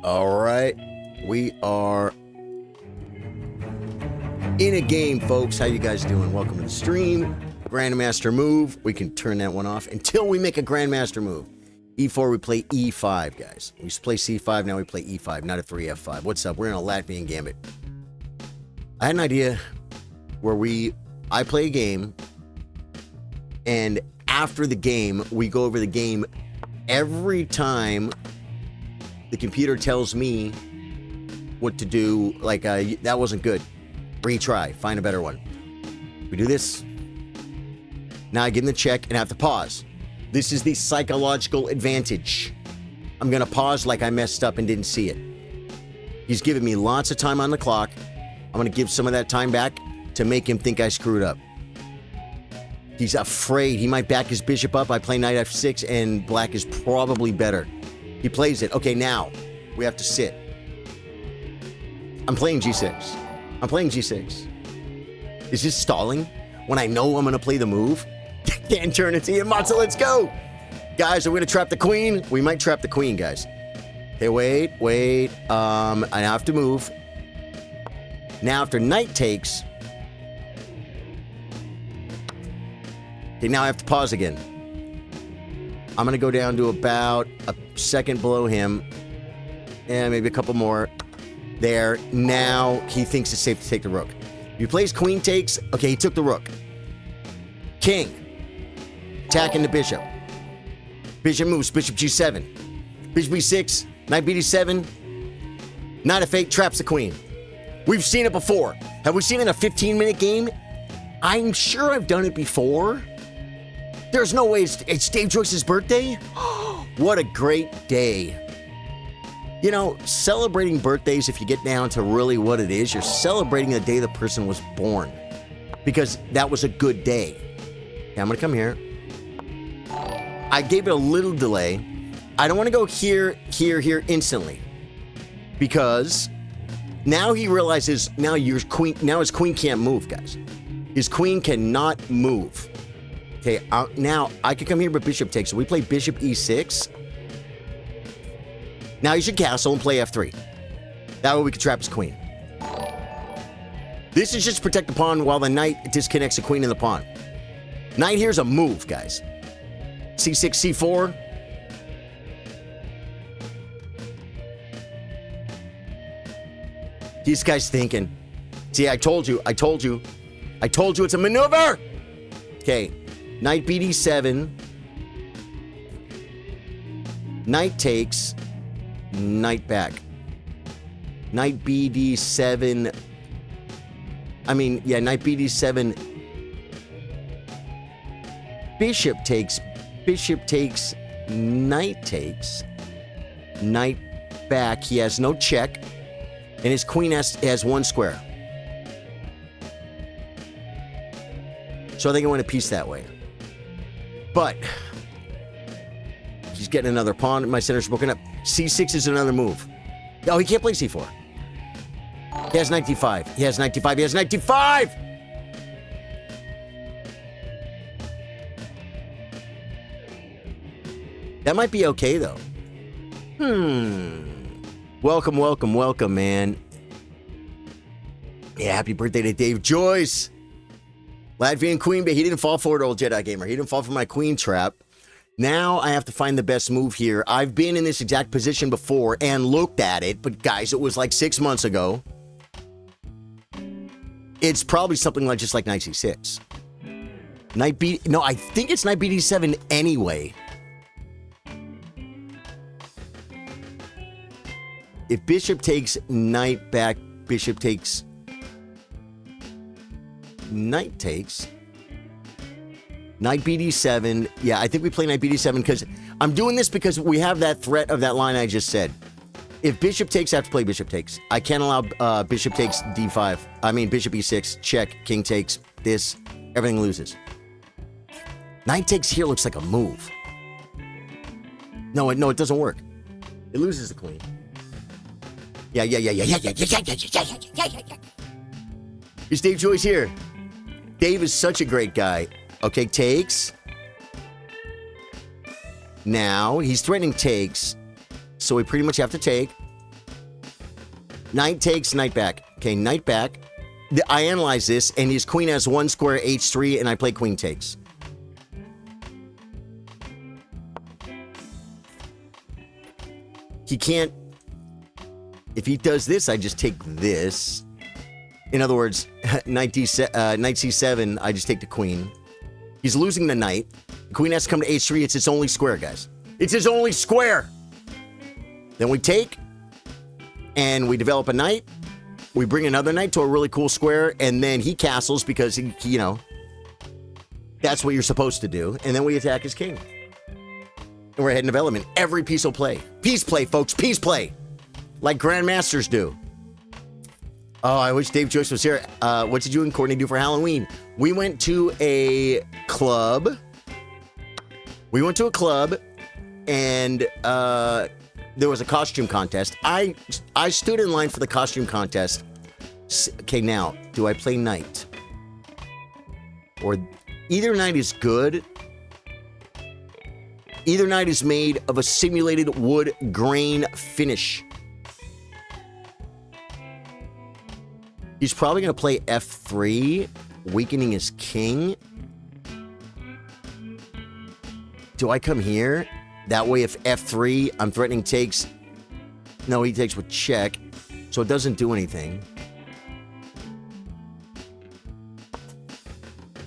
All right, we are in a game, folks. How you guys doing? Welcome to the stream. Grandmaster move. We can turn that one off until we make a Grandmaster move. E4, we play E5, guys. We used to play C5, now we play E5, not a 3F5. What's up? We're in a Latvian gambit. I had an idea where I play a game, and after the game, we go over the game every time the computer tells me what to do. Like, that wasn't good. Retry. Find a better one. We do this. Now I give him the check and have to pause. This is the psychological advantage. I'm going to pause like I messed up and didn't see it. He's giving me lots of time on the clock. I'm going to give some of that time back to make him think I screwed up. He's afraid. He might back his bishop up. I play knight f6, and black is probably better. He plays it. Okay, now we have to sit. I'm playing g6. I'm playing g6. Is this stalling when I know I'm going to play the move? Can't turn it to you, Matza. Let's go. Guys, are we going to trap the queen? We might trap the queen, guys. Okay, wait. I have to move. Now, after knight takes... Okay, now I have to pause again. I'm going to go down to about a second below him. And maybe a couple more. There. Now he thinks it's safe to take the rook. If he plays queen takes... Okay, he took the rook. King. Attacking the bishop. Bishop moves. Bishop g7. Bishop b6. Knight bd7. Knight f8 traps the queen. We've seen it before. Have we seen it in a 15-minute game? I'm sure I've done it before. There's no way it's Dave Joyce's birthday? What a great day. You know, celebrating birthdays, if you get down to really what it is, you're celebrating the day the person was born. Because that was a good day. Okay, I'm going to come here. I gave it a little delay. I don't want to go here instantly. Because now he realizes now his queen can't move, guys. His queen cannot move. Okay, now I could come here, but bishop takes. So we play bishop e6. Now he should castle and play f3. That way we can trap his queen. This is just to protect the pawn while the knight disconnects the queen and the pawn. Knight here's a move, guys. c6, c4. This guy's thinking. See, I told you it's a maneuver. Okay, knight bd7. Knight takes. Knight back. Knight bd7. Knight bd7. Bishop takes. Bishop takes. Knight takes. Knight back. He has no check. And his queen has one square. So I think I want to piece that way. But he's getting another pawn. My center's broken up. c6 is another move. Oh, he can't play c4. He has knight d5. He has knight d5. He has knight d5! That might be okay, though. Welcome, man. Yeah, happy birthday to Dave Joyce. Latvian queen, but he didn't fall for it, old Jedi Gamer. He didn't fall for my queen trap. Now I have to find the best move here. I've been in this exact position before and looked at it, but guys, it was like 6 months ago. It's probably something like just like knight c6. No, I think it's knight bd7 anyway. If bishop takes knight back, bishop takes... Knight takes. Knight bd7. Yeah, I think we play knight bd7 because I'm doing this because we have that threat of that line I just said. If bishop takes, I have to play bishop takes. I can't allow bishop takes d5. Bishop e6. Check. King takes. This. Everything loses. Knight takes here looks like a move. No, it doesn't work. It loses the queen. Yeah. Is Dave Joyce here? Dave is such a great guy. Okay, takes. Now, he's threatening takes. So we pretty much have to take. Knight takes, knight back. Okay, knight back. I analyze this, and his queen has 1 square, h3, and I play queen takes. He can't... If he does this, I just take this. In other words, knight c7, I just take the queen. He's losing the knight. The queen has to come to h3. It's its only square, guys. It's his only square. Then we take, and we develop a knight. We bring another knight to a really cool square, and then he castles because, he, you know, that's what you're supposed to do. And then we attack his king. And we're ahead in development. Every piece will play. Peace play, folks. Peace play. Like grandmasters do. Oh, I wish Dave Joyce was here. What did you and Courtney do for Halloween? We went to a club. And there was a costume contest. I stood in line for the costume contest. Okay, now, do I play knight? Or either knight is good. Either knight is made of a simulated wood grain finish. He's probably going to play f3, weakening his king. Do I come here? That way, if f3, I'm threatening takes. No, he takes with check, so it doesn't do anything.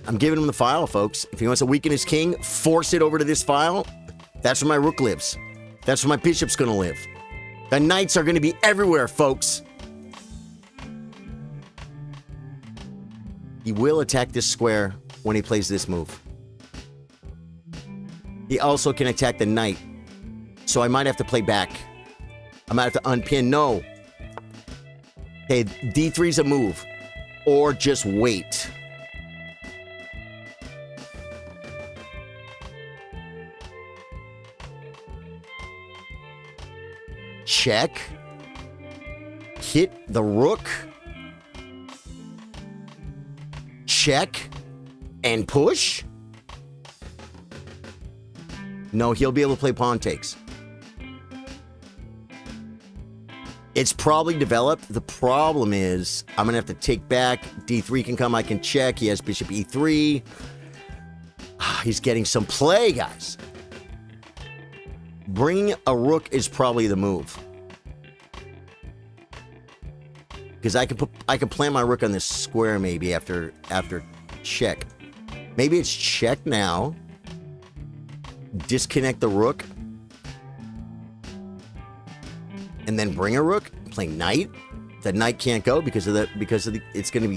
I'm giving him the file, folks. If he wants to weaken his king, force it over to this file. That's where my rook lives. That's where my bishop's going to live. The knights are going to be everywhere, folks. He will attack this square when he plays this move. He also can attack the knight. So I might have to play back. I might have to unpin. No. Okay, d3 is a move. Or just wait. Check. Hit the rook. Check. And push. No, he'll be able to play pawn takes. It's probably developed. The problem is I'm going to have to take back. D3 can come. I can check. He has bishop E3. He's getting some play, guys. Bringing a rook is probably the move. Because I can plant my rook on this square maybe after check. Maybe it's check now. Disconnect the rook. And then bring a rook. Play knight. The knight can't go because of the it's gonna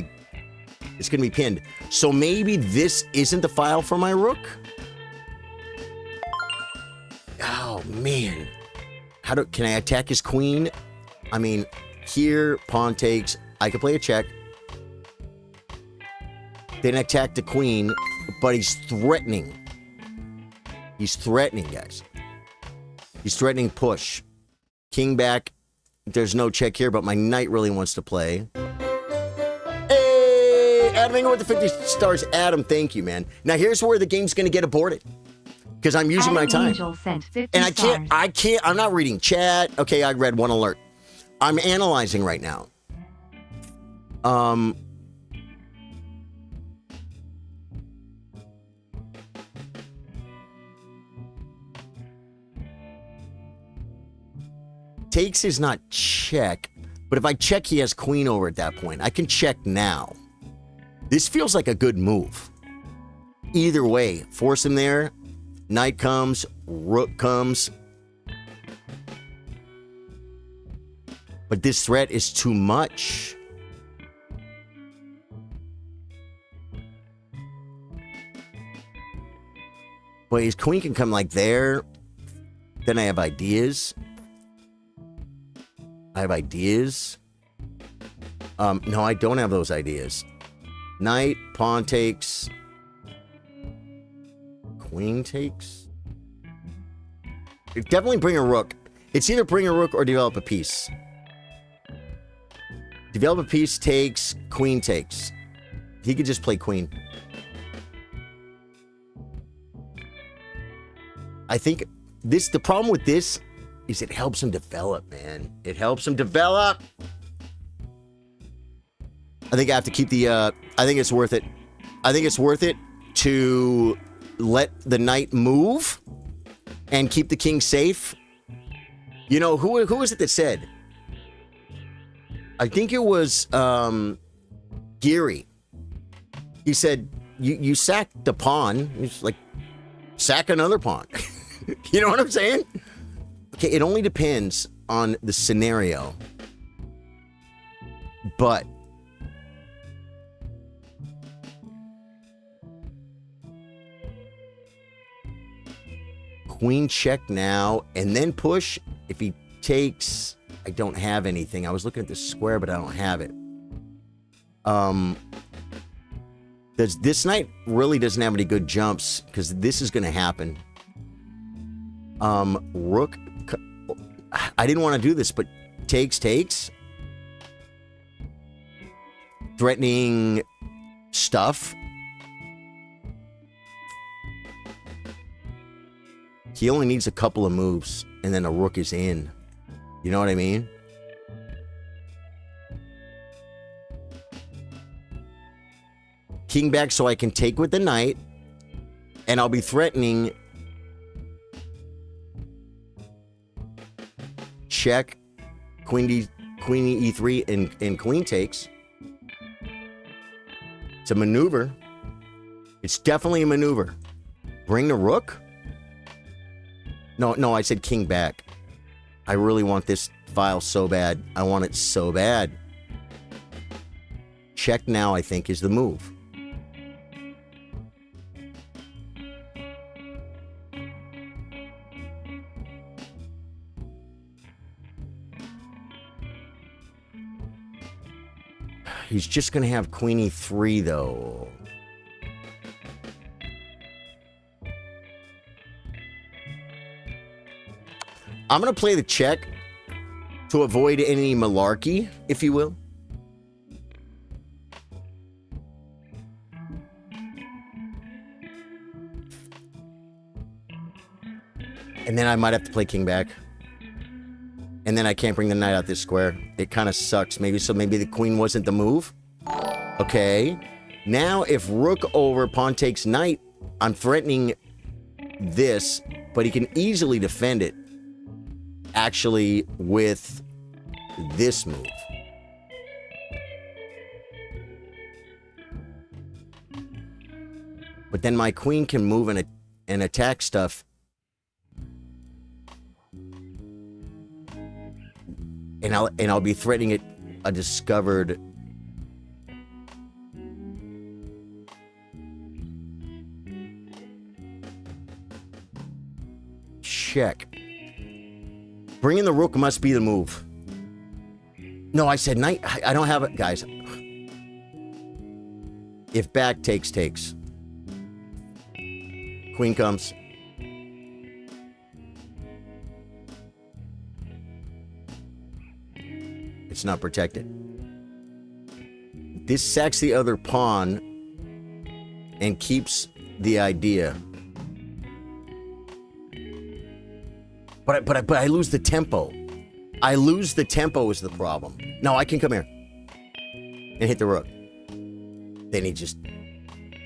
be pinned. So maybe this isn't the file for my rook. Oh man. Can I attack his queen? I mean, here, pawn takes. I could play a check. Then attack the queen, but he's threatening. He's threatening, guys. He's threatening push. King back. There's no check here, but my knight really wants to play. Hey! Adam Ingram with the 50 stars. Adam, thank you, man. Now, here's where the game's going to get aborted. Because I'm using my time. And I can't, I'm not reading chat. Okay, I read one alert. I'm analyzing right now. Takes is not check, but if I check, he has queen over at that point. I can check now. This feels like a good move. Either way, force him there. Knight comes, rook comes. But this threat is too much. But his queen can come like there. Then I have ideas. No, I don't have those ideas. Knight, pawn takes. Queen takes. Definitely bring a rook. It's either bring a rook or develop a piece. Develop a piece takes, queen takes. He could just play queen. I think the problem with this is it helps him develop, man. It helps him develop. I think I have to keep the, I think it's worth it. I think it's worth it to let the knight move and keep the king safe. You know, who was it that said? I think it was Geary. He said, you sacked the pawn. He's like, sack another pawn. You know what I'm saying? Okay, it only depends on the scenario. But queen check now and then push. If he takes, I don't have anything. I was looking at the square, but I don't have it. This knight really doesn't have any good jumps because this is going to happen. Rook. I didn't want to do this, but takes. Threatening stuff. He only needs a couple of moves, and then a rook is in. You know what I mean? King back so I can take with the knight, and I'll be threatening check, queen e3, and queen takes. It's a maneuver. It's definitely a maneuver. Bring the rook? No, I said king back. I really want this file so bad. I want it so bad. Check now, I think, is the move. He's just going to have queen e3, though. I'm going to play the check to avoid any malarkey, if you will. And then I might have to play king back. And then I can't bring the knight out this square. It kind of sucks. Maybe the queen wasn't the move. Okay. Now, if rook over, pawn takes knight, I'm threatening this, but he can easily defend it. Actually, with this move. But then my queen can move and attack stuff. And I'll be threatening it a discovered check. Bringing the rook must be the move. No, I said knight. I don't have it, guys. If back takes. Queen comes. It's not protected. This sacks the other pawn and keeps the idea. But I lose the tempo. I lose the tempo is the problem. No, I can come here and hit the rook. Then he just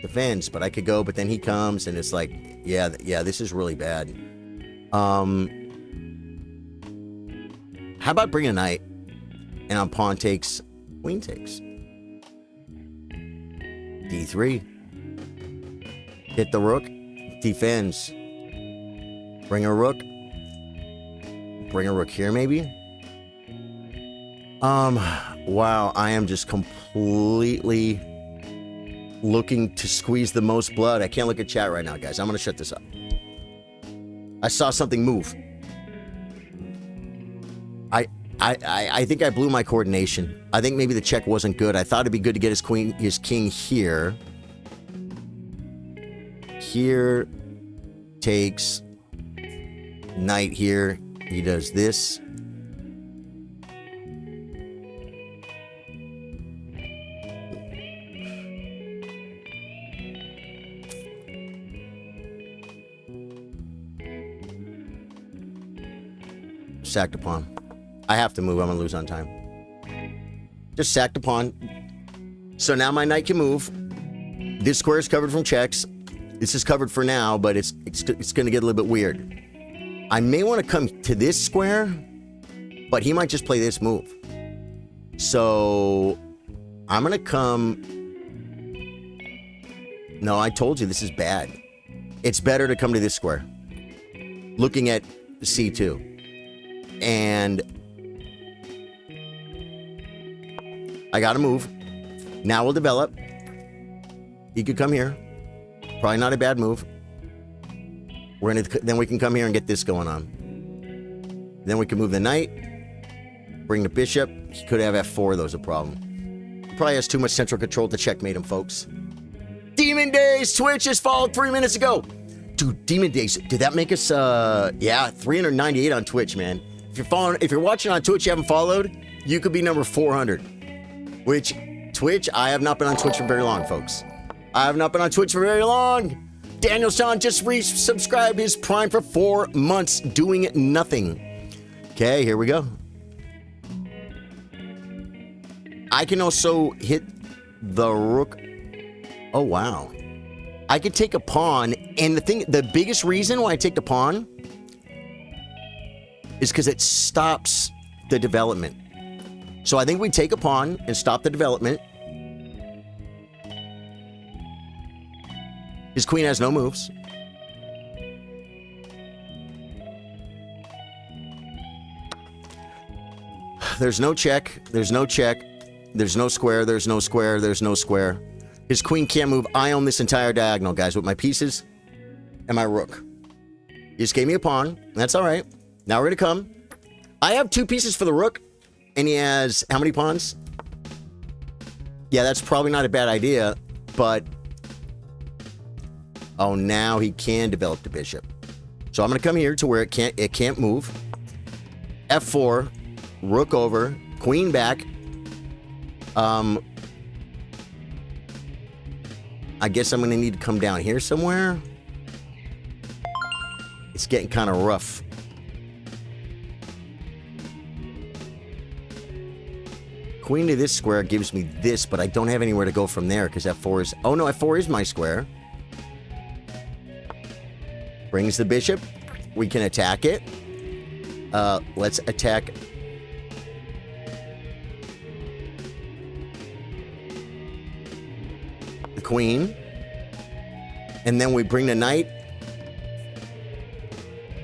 defends, but I could go, but then he comes and it's like, yeah, this is really bad. How about bringing a knight and on pawn takes, queen takes. D3. Hit the rook, defends. Bring a rook. Bring a rook here, maybe? Wow, I am just completely looking to squeeze the most blood. I can't look at chat right now, guys. I'm gonna shut this up. I saw something move. I think I blew my coordination. I think maybe the check wasn't good. I thought it'd be good to get his king here. Here takes knight here. He does this. Sacked a pawn. I have to move. I'm going to lose on time. Just sacked a pawn. So now my knight can move. This square is covered from checks. This is covered for now, but it's going to get a little bit weird. I may want to come to this square, but he might just play this move. So I'm going to come... No, I told you this is bad. It's better to come to this square. Looking at C2. And I got to move. Now we'll develop. He could come here. Probably not a bad move. Then we can come here and get this going on. Then we can move the knight. Bring the bishop. He could have F4, though, is a problem. He probably has too much central control to checkmate him, folks. Demon Days! Twitch just followed 3 minutes ago. Dude, Demon Days, did that make us, yeah, 398 on Twitch, man. If you're watching on Twitch, you haven't followed, you could be number 400. Which, Twitch, I have not been on Twitch for very long, folks. I have not been on Twitch for very long. Daniel San just resubscribed his Prime for 4 months, doing nothing. Okay, here we go. I can also hit the rook. Oh, wow. I could take a pawn, and the biggest reason why I take the pawn is because it stops the development. So I think we take a pawn and stop the development. His queen has no moves. There's no check. There's no check. There's no square. There's no square. There's no square. His queen can't move. I own this entire diagonal, guys, with my pieces and my rook. He just gave me a pawn. That's all right. Now we're going to come. I have 2 pieces for the rook, and he has how many pawns? Yeah, that's probably not a bad idea, but... Oh, now he can develop the bishop. So I'm going to come here to where it can't move. F4, rook over, queen back. I guess I'm going to need to come down here somewhere. It's getting kind of rough. Queen to this square gives me this, but I don't have anywhere to go from there because F4 is... Oh, no, F4 is my square. Brings the bishop. We can attack it. Let's attack... the queen. And then we bring the knight.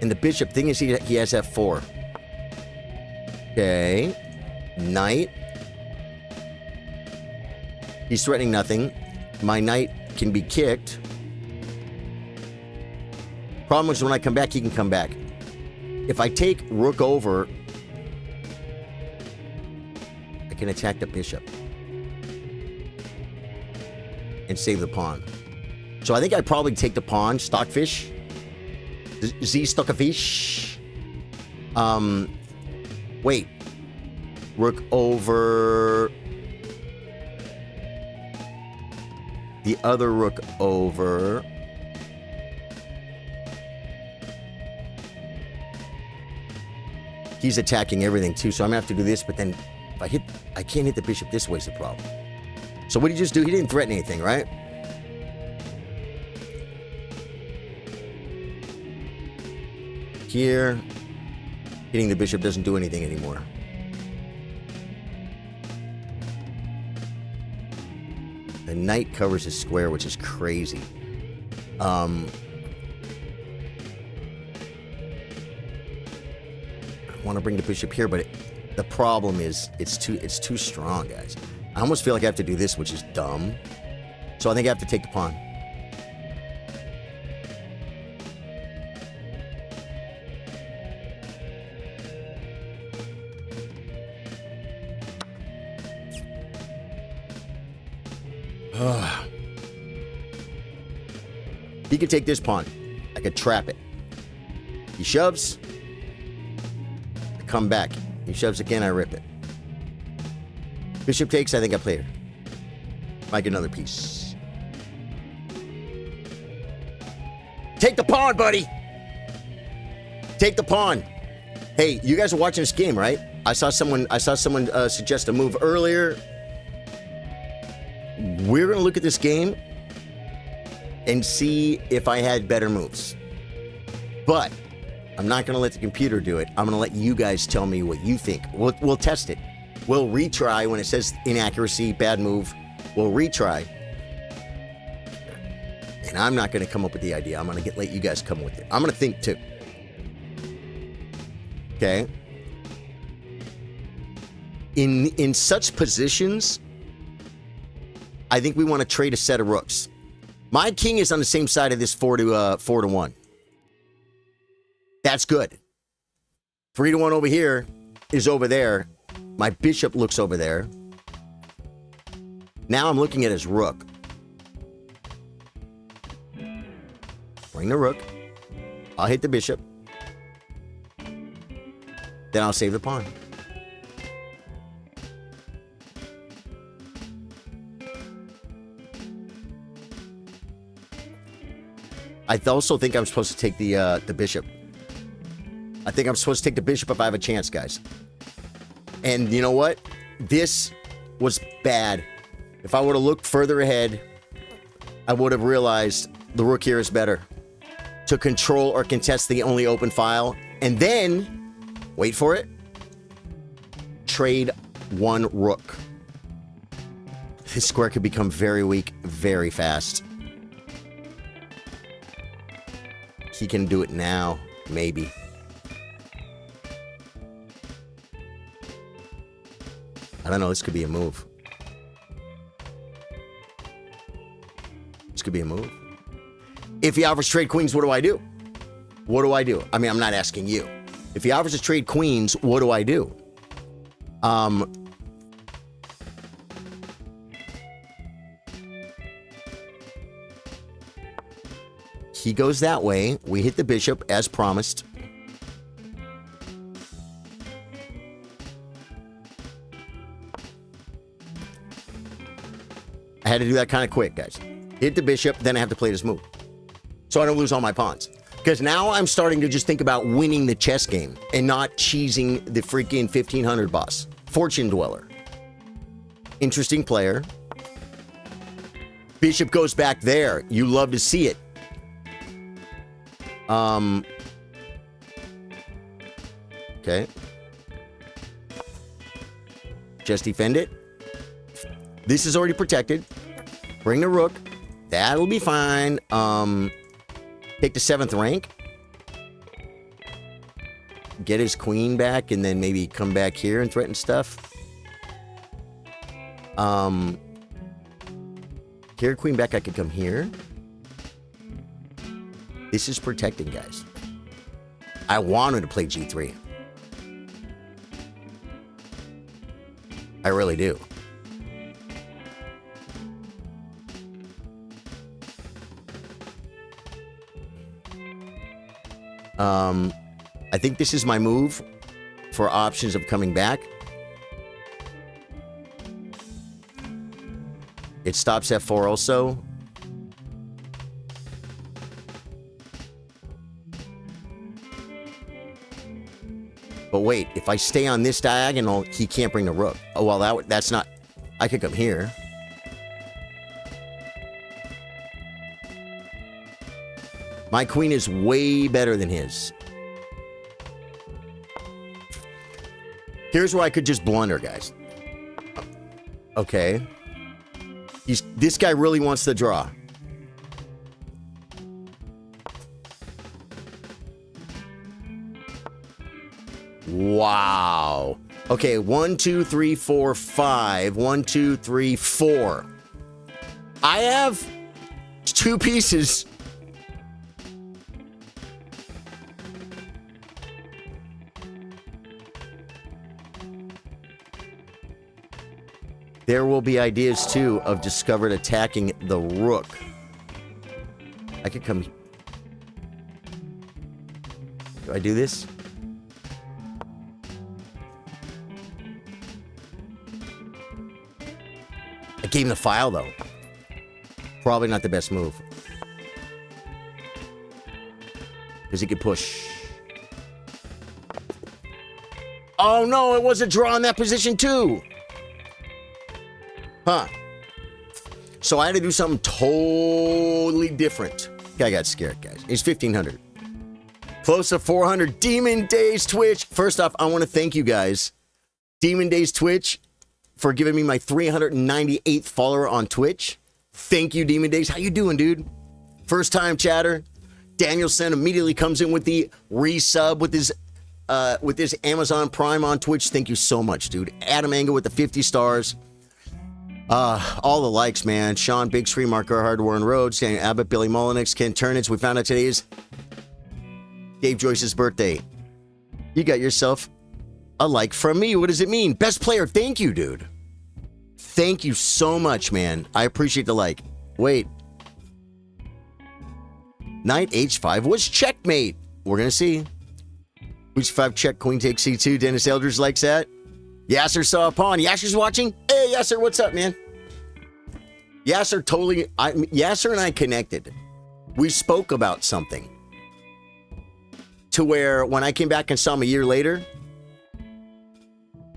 And the bishop, thing is he has F4. Okay. Knight. He's threatening nothing. My knight can be kicked. Problem is when I come back, he can come back. If I take rook over, I can attack the bishop. And save the pawn. So I think I'd probably take the pawn. Stockfish. Z Stockafish. Wait. Rook over. The other rook over. He's attacking everything too, so I'm gonna have to do this, but then if I can't hit the bishop this way is the problem. So what did he just do? He didn't threaten anything, right? Here, hitting the bishop doesn't do anything anymore. The knight covers his square, which is crazy. I want to bring the bishop here, but the problem is it's too strong, guys. I almost feel like I have to do this, which is dumb. So I think I have to take the pawn. He could take this pawn. I could trap it. He shoves. I come back. He shoves again, I rip it. Bishop takes, I think I play her. Might get another piece. Take the pawn, buddy! Take the pawn. Hey, you guys are watching this game, right? I saw someone suggest a move earlier. We're going to look at this game and see if I had better moves. But I'm not going to let the computer do it. I'm going to let you guys tell me what you think. We'll test it. We'll retry when it says inaccuracy, bad move. We'll retry. And I'm not going to come up with the idea. I'm going to let you guys come with it. I'm going to think too. Okay? In such positions, I think we want to trade a set of rooks. My king is on the same side of this 4 to 1. That's good. 3 to 1 over here is over there. My bishop looks over there. Now I'm looking at his rook. Bring the rook. I'll hit the bishop. Then I'll save the pawn. I also think I'm supposed to take the bishop. I think I'm supposed to take the bishop if I have a chance, guys. And you know what? This was bad. If I would have looked further ahead, I would have realized the rook here is better. To control or contest the only open file. And then, wait for it, trade one rook. This square could become very weak very fast. He can do it now, maybe. I don't know, this could be a move. This could be a move. If he offers trade queens, what do I do? What do I do? I mean, I'm not asking you. If he offers to trade queens, what do I do? He goes that way. We hit the bishop as promised. I had to do that kind of quick, guys. Hit the bishop, then I have to play this move. So I don't lose all my pawns. Because now I'm starting to just think about winning the chess game and not cheesing the freaking 1500 boss. Fortune Dweller. Interesting player. Bishop goes back there. You love to see it. Okay. Just defend it. This is already protected. Bring the rook. That'll be fine. Take the 7th rank. Get his queen back and then maybe come back here and threaten stuff. Here, queen back, I could come here. This is protecting, guys. I wanted to play g3. I really do. I think this is my move for options of coming back. It stops f4 also. But wait, if I stay on this diagonal, he can't bring the rook. Oh, well, that's not... I could come here. My queen is way better than his. Here's where I could just blunder, guys. Okay. This guy really wants the draw. Wow. Okay, 1, 2, 3, 4, 5. 1, 2, 3, 4. I have 2 pieces. There will be ideas, too, of discovered attacking the rook. I could come... Do I do this? I gave him the file, though. Probably not the best move. Because he could push. Oh, no, it was a draw in that position, too. Huh. So I had to do something totally different. I got scared, guys. It's 1,500. Close to 400. Demon Days Twitch. First off, I want to thank you guys. Demon Days Twitch for giving me my 398th follower on Twitch. Thank you, Demon Days. How you doing, dude? First time chatter. Danielson immediately comes in with the resub with his Amazon Prime on Twitch. Thank you so much, dude. Adam Engel with the 50 stars. All the likes, man. Sean Big Screen, Mark Gerhard, Warren Rhodes, Daniel Abbott, Billy Mullenix, Ken Turnitz. We found out today is Dave Joyce's birthday. You got yourself a like from me. What does it mean? Best player. Thank you, dude. Thank you so much, man. I appreciate the like. Wait. Knight H5 was checkmate. We're going to see. H5 check, queen takes C2. Dennis Eldridge likes that. Yasser saw a pawn. Yasser's watching. Hey, Yasser, what's up, man? Yasser Yasser and I connected. We spoke about something. To where when I came back and saw him a year later,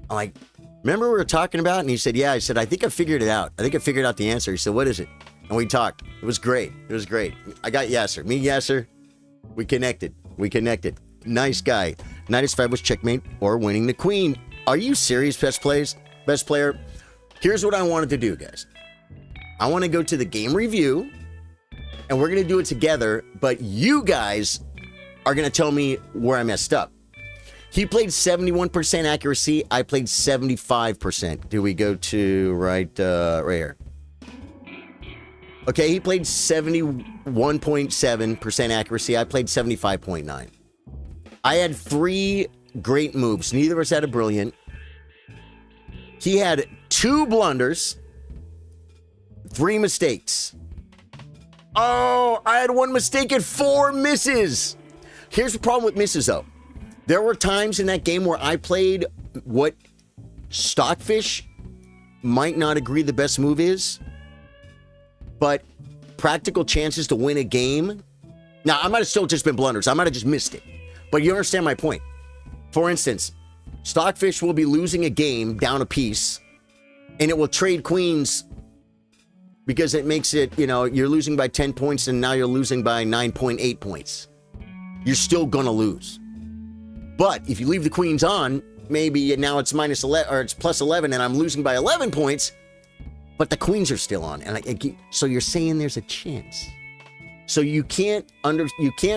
I'm like, remember we were talking about? And he said, yeah. I said, I think I figured it out. I think I figured out the answer. He said, what is it? And we talked. It was great. It was great. I got Yasser. Me, Yasser, we connected. Nice guy. Knight H5 was checkmate or winning the queen. Are you serious, best player? Here's what I wanted to do, guys. I want to go to the game review, and we're going to do it together, but you guys are going to tell me where I messed up. He played 71% accuracy. I played 75%. Do we go to right here? Okay, he played 71.7% accuracy. I played 75.9. I had 3 great moves. Neither of us had a brilliant. He had 2 blunders, 3 mistakes. Oh, I had 1 mistake and 4 misses. Here's the problem with misses, though. There were times in that game where I played what Stockfish might not agree the best move is, but practical chances to win a game. Now, I might have still just been blunders. I might have just missed it. But you understand my point. For instance, Stockfish will be losing a game down a piece, and it will trade queens because it makes it, you're losing by 10 points and now you're losing by 9.8 points. You're still going to lose. But if you leave the queens on, maybe now it's minus 11 or it's plus 11 and I'm losing by 11 points, but the queens are still on. And so you're saying there's a chance. So you can't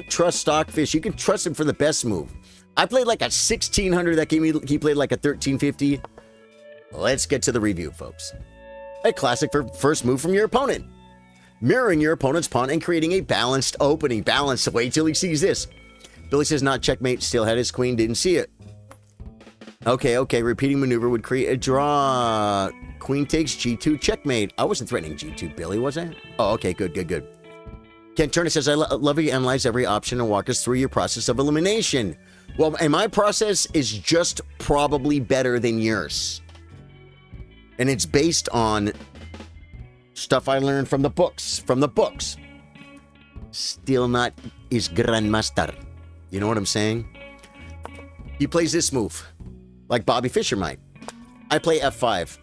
trust Stockfish. You can trust him for the best move. I played like a 1600 that game. He played like a 1350. Let's get to the review, folks. A classic for first move from your opponent. Mirroring your opponent's pawn and creating a balanced opening. Balanced. Wait till he sees this. Billy says not checkmate. Still had his queen. Didn't see it. Okay. Repeating maneuver would create a draw. Queen takes G2 checkmate. I wasn't threatening G2, Billy, was I? Oh, okay. Good. Ken Turner says, I love how you analyze every option and walk us through your process of elimination. Well, and my process is just probably better than yours. And it's based on stuff I learned from the books. Still not his grandmaster. You know what I'm saying? He plays this move, like Bobby Fischer might. I play F5.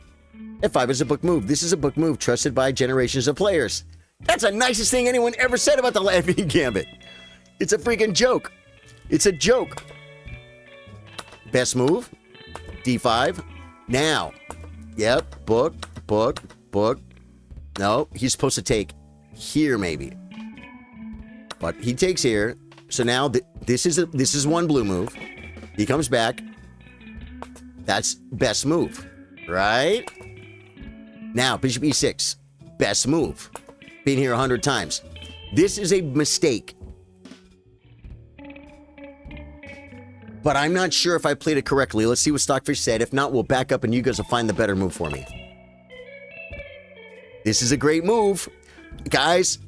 F5 is a book move. This is a book move trusted by generations of players. That's the nicest thing anyone ever said about the Laughing Gambit. It's a freaking joke. It's a joke. Best move, D5. Now, yep, book. No, he's supposed to take here maybe. But he takes here. So now this is one blue move. He comes back. That's best move, right? Now, bishop E6. Best move. Been here 100 times. This is a mistake. But I'm not sure if I played it correctly. Let's see what Stockfish said. If not, we'll back up and you guys will find the better move for me. This is a great move. Guys,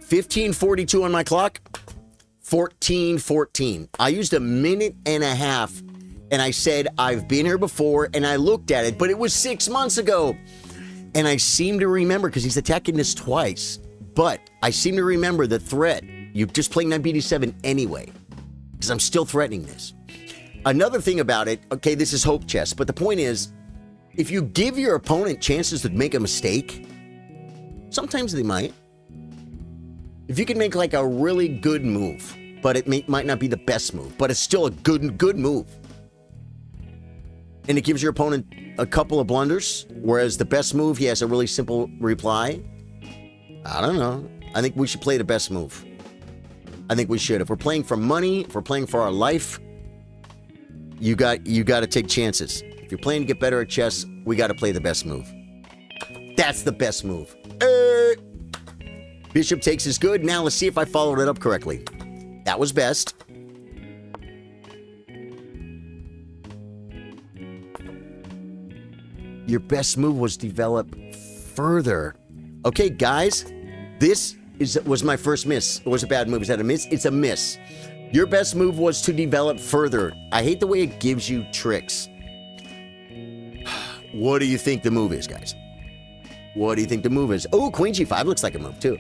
15:42 on my clock. 14:14. I used a minute and a half and I said, I've been here before, and I looked at it, but it was 6 months ago. And I seem to remember, because he's attacking this twice, but I seem to remember the threat. You just playing knight b7 anyway, because I'm still threatening this. Another thing about it, okay, this is hope chess, but the point is, if you give your opponent chances to make a mistake, Sometimes they might. If you can make like a really good move, but it might not be the best move, but it's still a good move. And it gives your opponent a couple of blunders, whereas the best move, he has a really simple reply. I don't know. I think we should play the best move. I think we should. If we're playing for money, if we're playing for our life, you got to take chances. If you're playing to get better at chess, we got to play the best move. That's the best move. Bishop takes is good. Now let's see if I followed it up correctly. That was best. Your best move was develop further. Okay, guys, this was my first miss. It was a bad move. Is that a miss? It's a miss. Your best move was to develop further. I hate the way it gives you tricks. What do you think the move is, guys? What do you think the move is? Oh, Queen G5 looks like a move, too.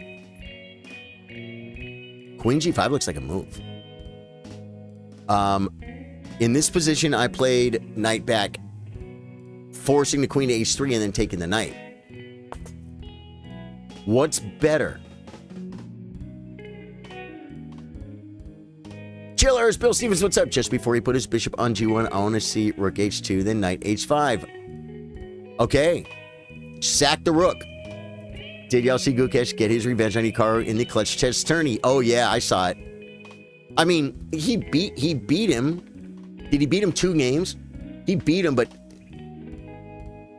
Queen G5 looks like a move. In this position, I played knight back, forcing the queen to h3 and then taking the knight. What's better? Chillers, Bill Stevens, what's up? Just before he put his bishop on g1, I want to see rook h2, then knight h5. Okay. Sack the rook. Did y'all see Gukesh get his revenge on Hikaru in the clutch chess tourney? Oh yeah, I saw it. I mean, he beat him. Did he beat him 2 games? He beat him, but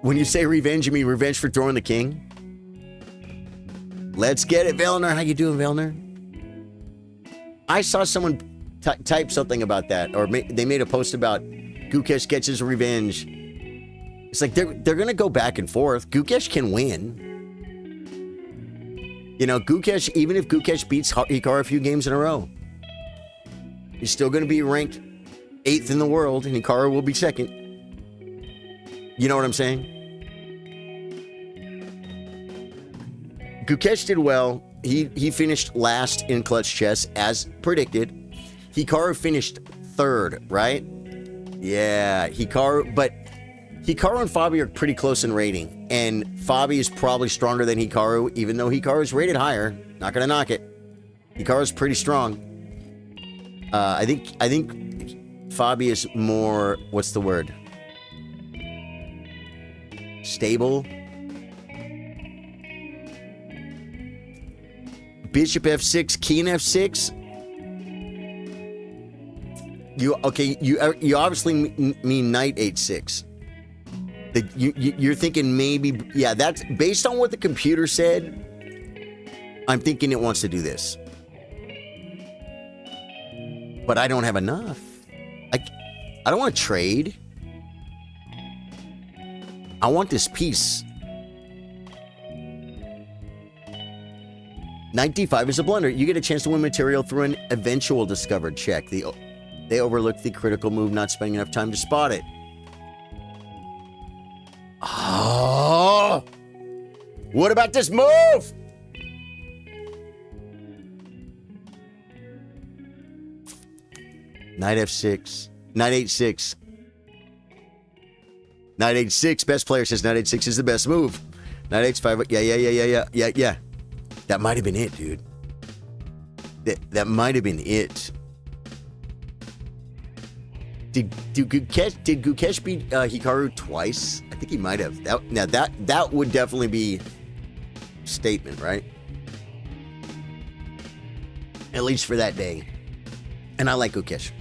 when you say revenge, you mean revenge for throwing the king? Let's get it, Velner. How you doing, Velner? I saw someone type something about that, or they made a post about Gukesh gets his revenge. It's like they're gonna go back and forth. Gukesh can win. You know, Gukesh, even if Gukesh beats Hikaru a few games in a row, he's still going to be ranked 8th in the world, and Hikaru will be 2nd. You know what I'm saying? Gukesh did well. He finished last in clutch chess, as predicted. Hikaru finished 3rd, right? Yeah, but Hikaru and Fabi are pretty close in rating, and Fabi is probably stronger than Hikaru, even though Hikaru is rated higher. Not gonna knock it. Hikaru's pretty strong. I think Fabi is more, what's the word? Stable. Bishop f6, king f6. You obviously mean knight h6. You're thinking maybe, yeah, that's based on what the computer said. I'm thinking it wants to do this. But I don't have enough. I don't want to trade. I want this piece. Knight d5 is a blunder. You get a chance to win material through an eventual discovered check. They overlooked the critical move, not spending enough time to spot it. Oh, what about this move? Knight f6, knight h6, knight h6. Best player says knight h6 is the best move. Knight h5. Yeah. That might have been it, dude. That might have been it. Did Gukesh beat Hikaru twice? I think he might have. That would definitely be a statement, right? At least for that day. And I like Gukesh.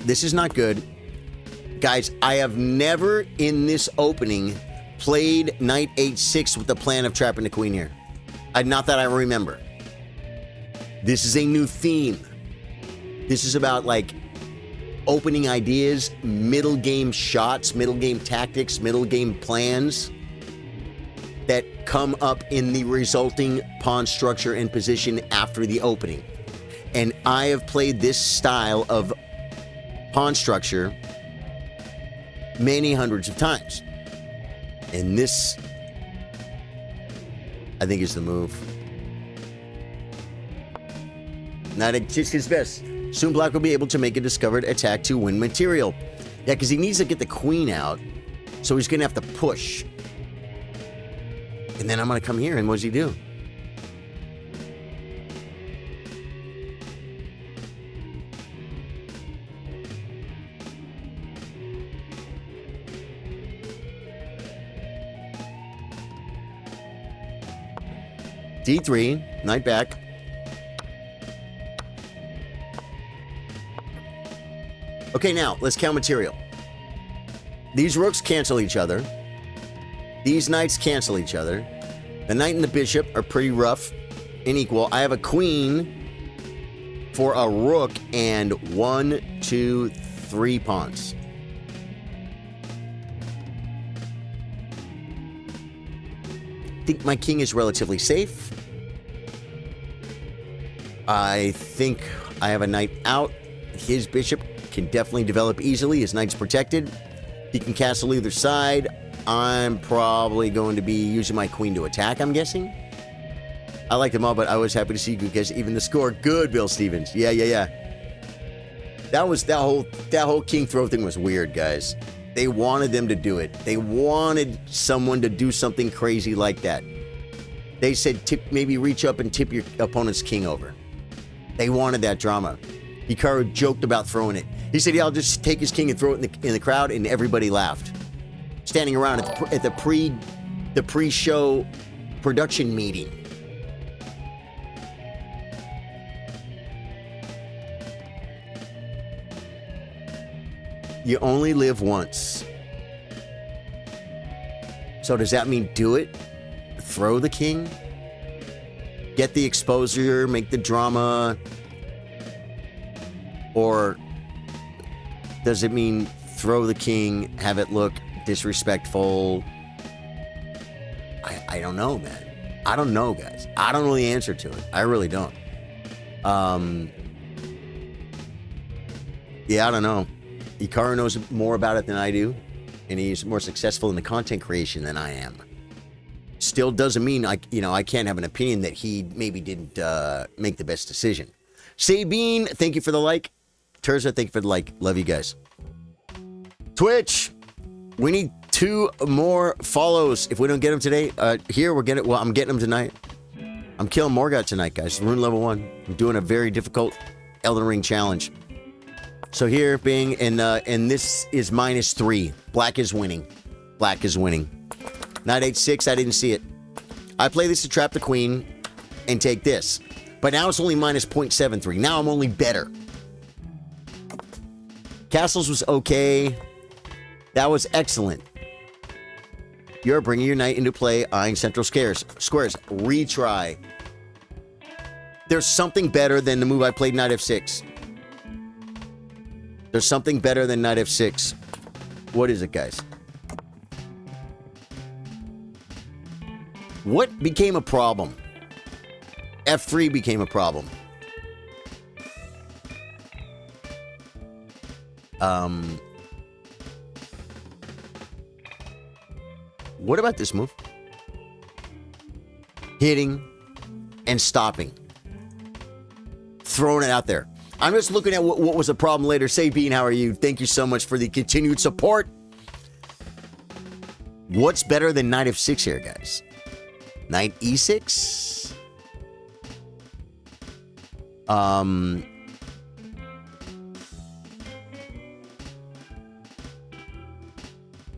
This is not good. Guys, I have never in this opening played knight h6 with the plan of trapping the queen here. Not that I remember. This is a new theme. This is about like opening ideas, middle game shots, middle game tactics, middle game plans that come up in the resulting pawn structure and position after the opening. And I have played this style of pawn structure many hundreds of times. And this, I think, is the move. Knight h6 is best. Soon Black will be able to make a discovered attack to win material. Yeah, because he needs to get the queen out, so he's going to have to push. And then I'm going to come here, and what does he do? D3, knight back. Okay, now, let's count material. These rooks cancel each other. These knights cancel each other. The knight and the bishop are pretty rough and equal. I have a queen for a rook and 1, 2, 3 pawns. I think my king is relatively safe. I think I have a knight out. His bishop can definitely develop easily. His knight's protected. He can castle either side. I'm probably going to be using my queen to attack, I'm guessing. I like them all, but I was happy to see you guys even the score. Good, Bill Stevens. Yeah. That whole king throw thing was weird, guys. They wanted them to do it. They wanted someone to do something crazy like that. They said maybe reach up and tip your opponent's king over. They wanted that drama. Hikaru joked about throwing it. He said, yeah, I'll just take his king and throw it in the crowd, and everybody laughed. Standing around at the pre-show production meeting. You only live once. So does that mean do it? Throw the king? Get the exposure, make the drama? Or does it mean throw the king, have it look disrespectful? I don't know, man. I don't know, guys. I don't know the answer to it. I really don't. Yeah, I don't know. Hikaru knows more about it than I do, and he's more successful in the content creation than I am. Still doesn't mean I can't have an opinion that he maybe didn't make the best decision. Sabine, thank you for the like. Terza, thank you for the like. Love you guys. Twitch, we need 2 more follows. If we don't get them today, I'm getting them tonight. I'm killing Morgoth tonight, guys. Rune level 1. I'm doing a very difficult Elden Ring challenge. So here, being and this is -3. Black is winning. Black is winning. Knight h6, I didn't see it. I play this to trap the queen and take this. But now it's only -0.73. Now I'm only better. Castles was okay. That was excellent. You're bringing your knight into play, eyeing central squares. Retry. There's something better than the move I played, knight f6. There's something better than knight f6. What is it, guys? What became a problem? F3 became a problem. What about this move? Hitting and stopping. Throwing it out there. I'm just looking at what was the problem later. Sabine, how are you? Thank you so much for the continued support. What's better than knight f6 here, guys? Knight e6?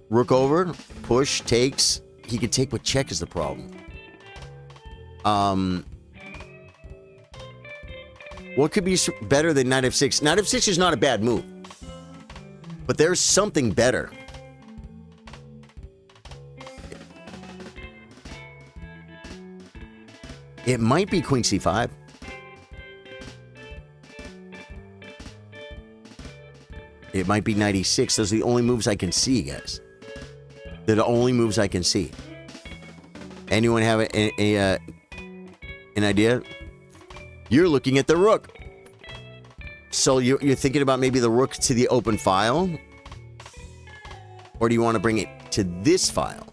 Rook over, push, takes. He could take with check is the problem. What could be better than knight f6? Knight f6 is not a bad move. But there's something better. It might be queen c5. It might be knight e6. Those are the only moves I can see, guys. They're the only moves I can see. Anyone have an idea? You're looking at the rook. So you're thinking about maybe the rook to the open file? Or do you want to bring it to this file?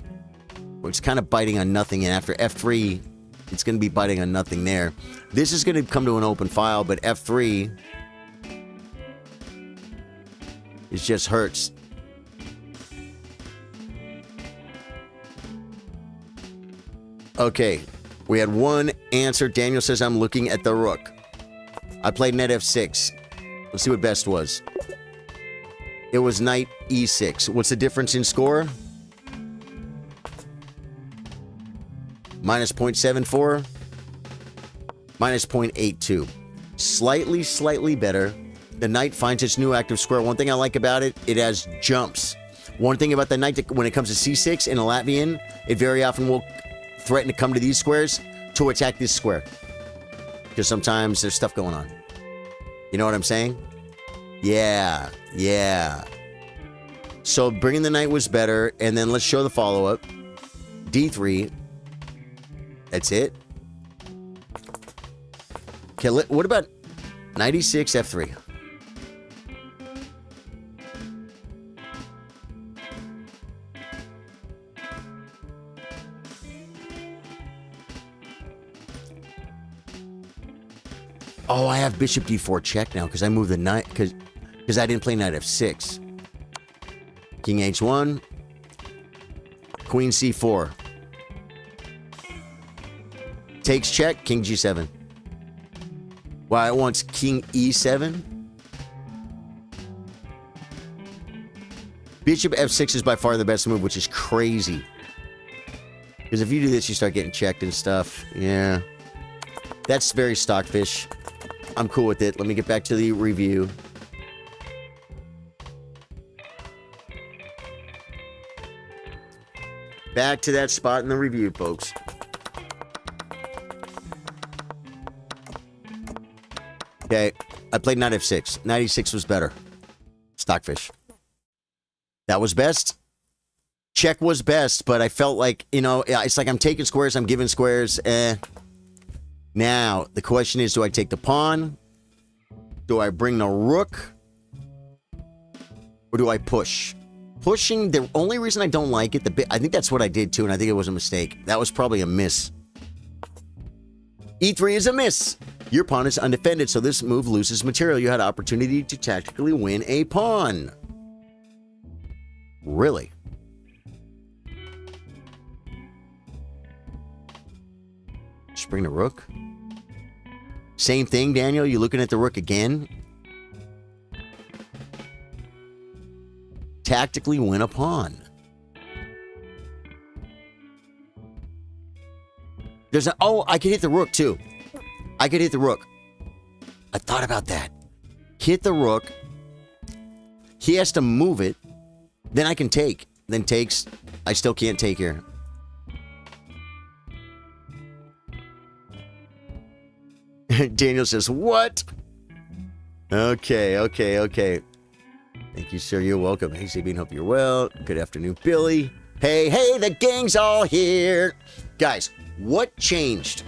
Where it's kind of biting on nothing, and after f3, it's going to be biting on nothing there. This is going to come to an open file, but f3... it just hurts. Okay, we had one answer. Daniel says I'm looking at the rook. I played knight f6. Let's see what best was. It was knight e6. What's the difference in score? Minus 0.74. Minus 0.82. Slightly better. The knight finds its new active square. One thing I like about it, it has jumps. One thing about the knight, when it comes to c6 in a Latvian, it very often will threaten to come to these squares to attack this square. Because sometimes there's stuff going on. You know what I'm saying? Yeah. So bringing the knight was better, and then let's show the follow-up. d3. That's it. Okay, what about knight e6, f3? Oh, I have bishop d4 check now because I moved the knight because I didn't play knight f6. King h1. Queen c4. Takes check. King g7. Wow, it wants king e7. Bishop f6 is by far the best move, which is crazy. Because if you do this, you start getting checked and stuff. Yeah. That's very stockfish. I'm cool with it. Let me get back to the review. Back to that spot in the review, folks. Okay, I played knight f6. Knight e6 was better. Stockfish. That was best. Check was best, but I felt like, you know, it's like I'm taking squares, I'm giving squares. Now, the question is, do I take the pawn? Do I bring the rook? Or do I push? Pushing, the only reason I don't like it, I think that's what I did too, and I think it was a mistake. That was probably a miss. E3 is a miss. Your pawn is undefended, so this move loses material. You had an opportunity to tactically win a pawn. Really? Just bring the rook? Same thing, Daniel. You looking at the rook again? Tactically win a pawn. There's a... Oh, I could hit the rook, too. I could hit the rook. I thought about that. Hit the rook. He has to move it. Then I can take. Then takes. I still can't take here. Daniel says, what? Okay. Thank you, sir. You're welcome. Hey, Sabine, hope you're well. Good afternoon, Billy. Hey, the gang's all here. Guys, what changed?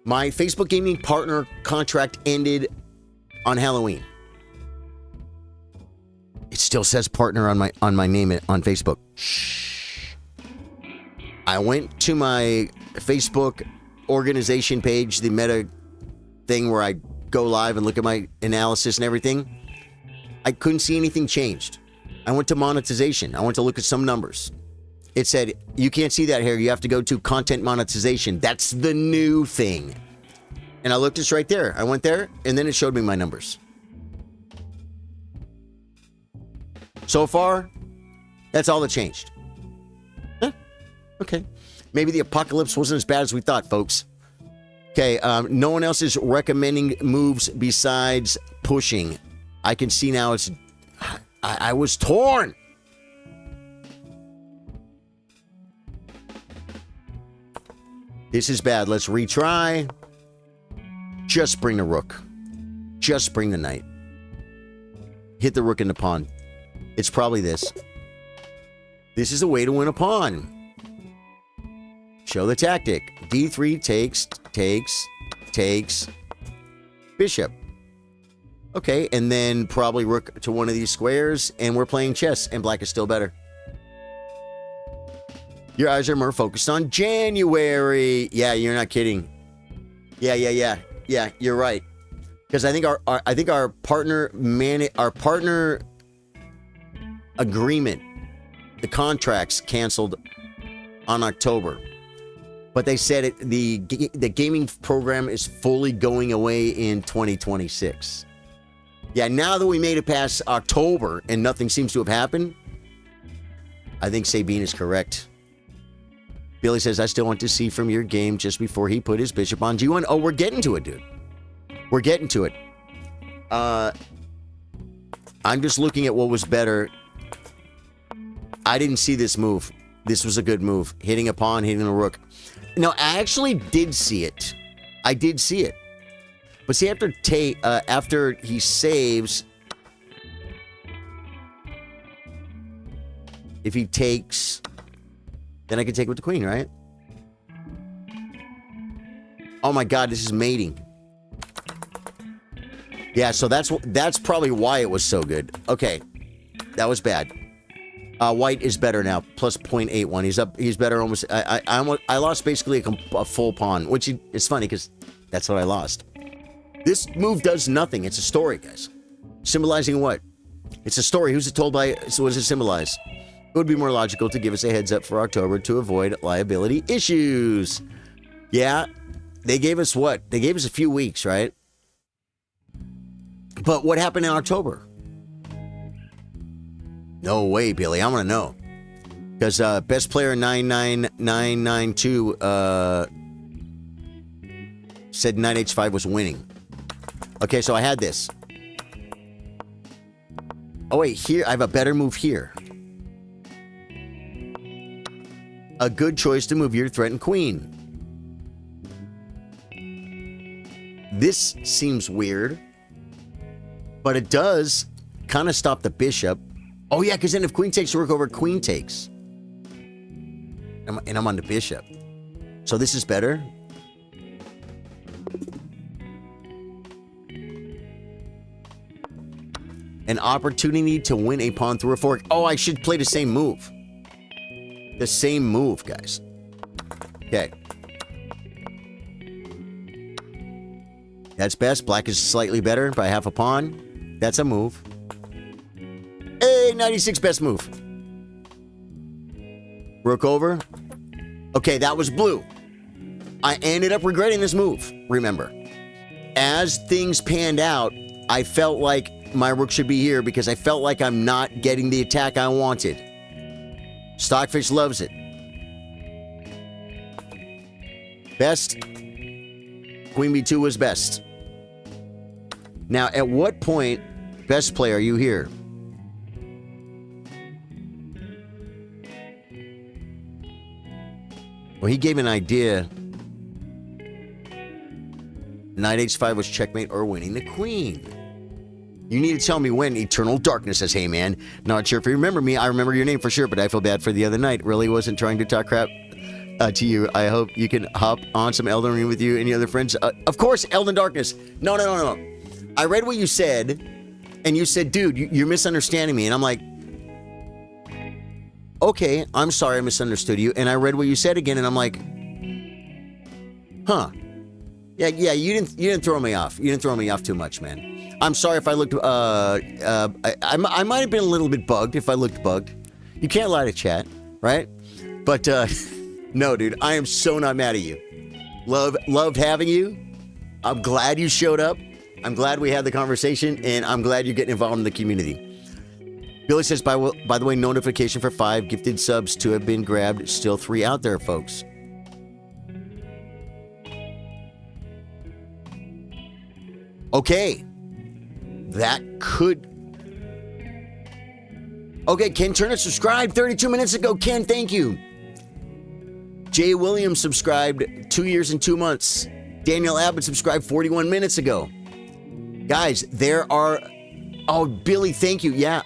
My Facebook gaming partner contract ended on Halloween. It still says partner on my name on Facebook. Shh. I went to my Facebook organization page, the meta thing where I go live and look at my analysis and everything. I couldn't see anything changed. I went to monetization. I went to look at some numbers. It said, you can't see that here. You have to go to content monetization. That's the new thing. And I looked, it's right there. I went there, and then it showed me my numbers. So far, that's all that changed. Huh? Okay. Maybe the apocalypse wasn't as bad as we thought, folks. Okay, no one else is recommending moves besides pushing. I can see now it's... I was torn. This is bad. Let's retry. Just bring the rook. Just bring the knight. Hit the rook in the pawn. It's probably this. This is a way to win a pawn. Show the tactic. D3 takes. Bishop. Okay, and then probably rook to one of these squares, and we're playing chess, and black is still better. Your eyes are more focused on January. Yeah, you're not kidding. Yeah, you're right. Because I think our partner agreement, the contracts canceled on October. But they said the gaming program is fully going away in 2026. Yeah, now that we made it past October and nothing seems to have happened, I think Sabine is correct. Billy says, I still want to see from your game just before he put his bishop on G1. Oh, we're getting to it, dude. We're getting to it. I'm just looking at what was better. I didn't see this move. This was a good move. Hitting a pawn, hitting a rook. No, I actually did see it. I did see it. But see, after he saves, if he takes, then I can take with the queen, right? Oh my God, this is mating. Yeah, so that's probably why it was so good. Okay, that was bad. White is better now, plus 0.81. He's up. He's better almost. I lost basically a full pawn, which is funny because that's what I lost. This move does nothing. It's a story, guys. Symbolizing what? It's a story. Who's it told by? So what does it symbolize? It would be more logical to give us a heads up for October to avoid liability issues. Yeah, they gave us what? They gave us a few weeks, right? But what happened in October? No way, Billy. I want to know. Because best player 99992 said knight h5 was winning. Okay, so I had this. Oh, wait. Here, I have a better move here. A good choice to move your threatened queen. This seems weird. But it does kind of stop the bishop. Oh, yeah, because then if queen takes, rook over, queen takes. And I'm on the bishop. So this is better. An opportunity to win a pawn through a fork. Oh, I should play the same move. The same move, guys. Okay. That's best. Black is slightly better by half a pawn. That's a move. Hey, 96 best move. Rook over. Okay, that was blue. I ended up regretting this move, remember. As things panned out, I felt like my rook should be here because I felt like I'm not getting the attack I wanted. Stockfish loves it. Best. Queen b2 was best. Now, at what point, best player, are you here? Well, he gave an idea. Knight h5 was checkmate or winning the queen. You need to tell me when. Eternal Darkness says, hey, man, not sure if you remember me. I remember your name for sure, but I feel bad for the other night. Really wasn't trying to talk crap to you. I hope you can hop on some Elden Ring with you. Any other friends? Of course, Elden Darkness. No. I read what you said, and you said, dude, you're misunderstanding me. And I'm like, okay, I'm sorry I misunderstood you. And I read what you said again, and I'm like, huh. Yeah, you didn't throw me off. You didn't throw me off too much, man. I'm sorry if I looked, I might have been a little bit bugged if I looked bugged. You can't lie to chat, right? But, no, dude, I am so not mad at you. Loved having you. I'm glad you showed up. I'm glad we had the conversation, and I'm glad you're getting involved in the community. Billy says, by the way, notification for 5 gifted subs to have been grabbed. Still 3 out there, folks. Okay. That could... Okay, Ken Turner subscribed 32 minutes ago. Ken, thank you. Jay Williams subscribed 2 years and 2 months. Daniel Abbott subscribed 41 minutes ago. Guys, there are... Oh, Billy, thank you. Yeah.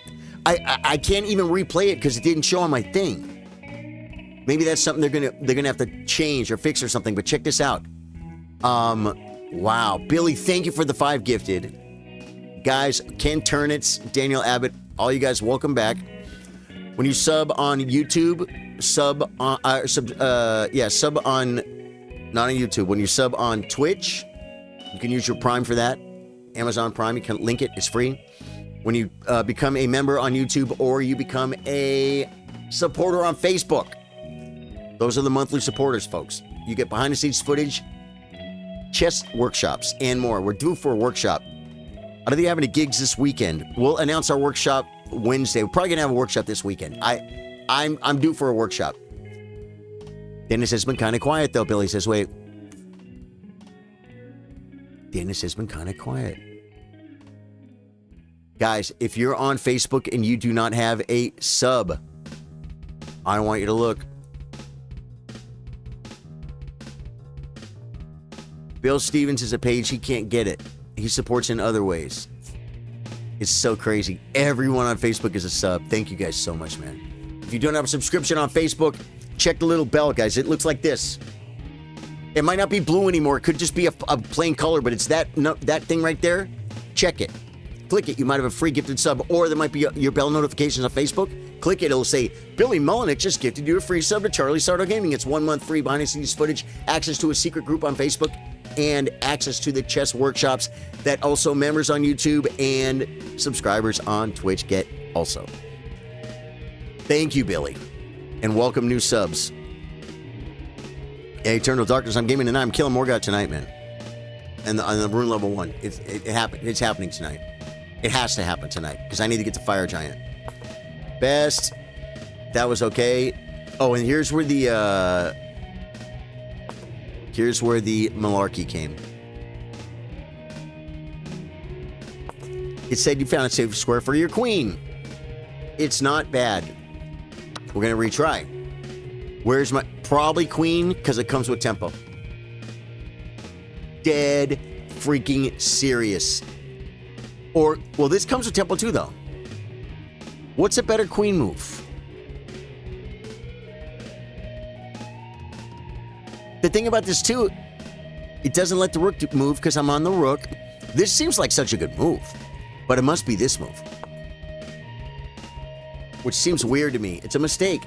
I can't even replay it because it didn't show on my thing. Maybe that's something they're gonna have to change or fix or something, but check this out. Wow. Billy, thank you for the 5 gifted. Guys, Ken Turnitz, Daniel Abbott, all you guys, welcome back. When you sub on YouTube, sub on, not on YouTube. When you sub on Twitch, you can use your Prime for that. Amazon Prime, you can link it, it's free. When you become a member on YouTube or you become a supporter on Facebook. Those are the monthly supporters, folks. You get behind-the-scenes footage, chess workshops, and more. We're due for a workshop. I don't think having any gigs this weekend. We'll announce our workshop Wednesday. We're probably gonna have a workshop this weekend. I'm due for a workshop. Dennis has been kind of quiet though. Billy says, wait. Dennis has been kind of quiet. Guys, if you're on Facebook and you do not have a sub, I want you to look. Bill Stevens is a page, he can't get it. He supports in other ways. It's so crazy. Everyone on Facebook is a sub. Thank you guys so much, man. If you don't have a subscription on Facebook, check the little bell, guys. It looks like this. It might not be blue anymore. It could just be a plain color, but it's that thing right there. Check it. Click it. You might have a free gifted sub, or there might be your bell notifications on Facebook. Click it. It'll say, Billy Mullenix just gifted you a free sub to Charlie Sardo Gaming. It's 1 month free behind-the-scenes footage, access to a secret group on Facebook, and access to the chess workshops that also members on YouTube and subscribers on Twitch get also. Thank you, Billy. And welcome new subs. Hey, Eternal Darkness, I'm gaming tonight. I'm killing Morgoth tonight, man. And on the Rune level 1. It happened. It's happening tonight. It has to happen tonight, because I need to get the Fire Giant. Best. That was okay. Oh, and here's where the malarkey came. It said you found a safe square for your queen. It's not bad. We're gonna retry. Where's my probably queen? Because it comes with tempo. Dead freaking serious. Or well, this comes with tempo too, though. What's a better queen move? The thing about this too, it doesn't let the rook move because I'm on the rook. This seems like such a good move, but it must be this move, which seems weird to me. It's a mistake.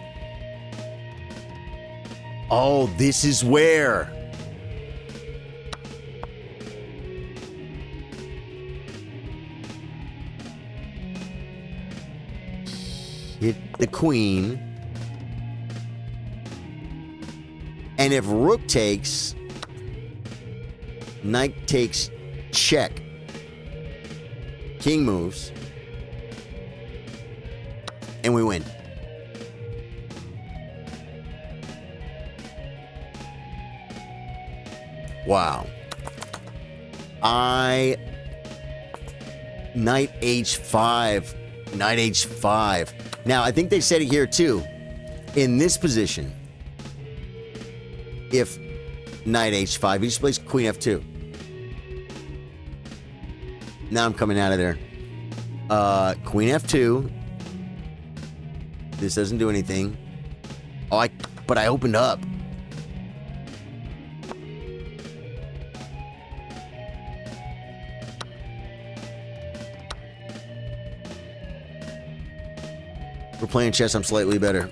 Oh, this is where. Hit the queen. And if rook takes, knight takes check. King moves. And we win. Wow. Knight h5. Knight h5. Now, I think they said it here too. In this position, if knight h5, he just plays queen f2. Now I'm coming out of there. Queen f2. This doesn't do anything. Oh, but I opened up. We're playing chess, I'm slightly better.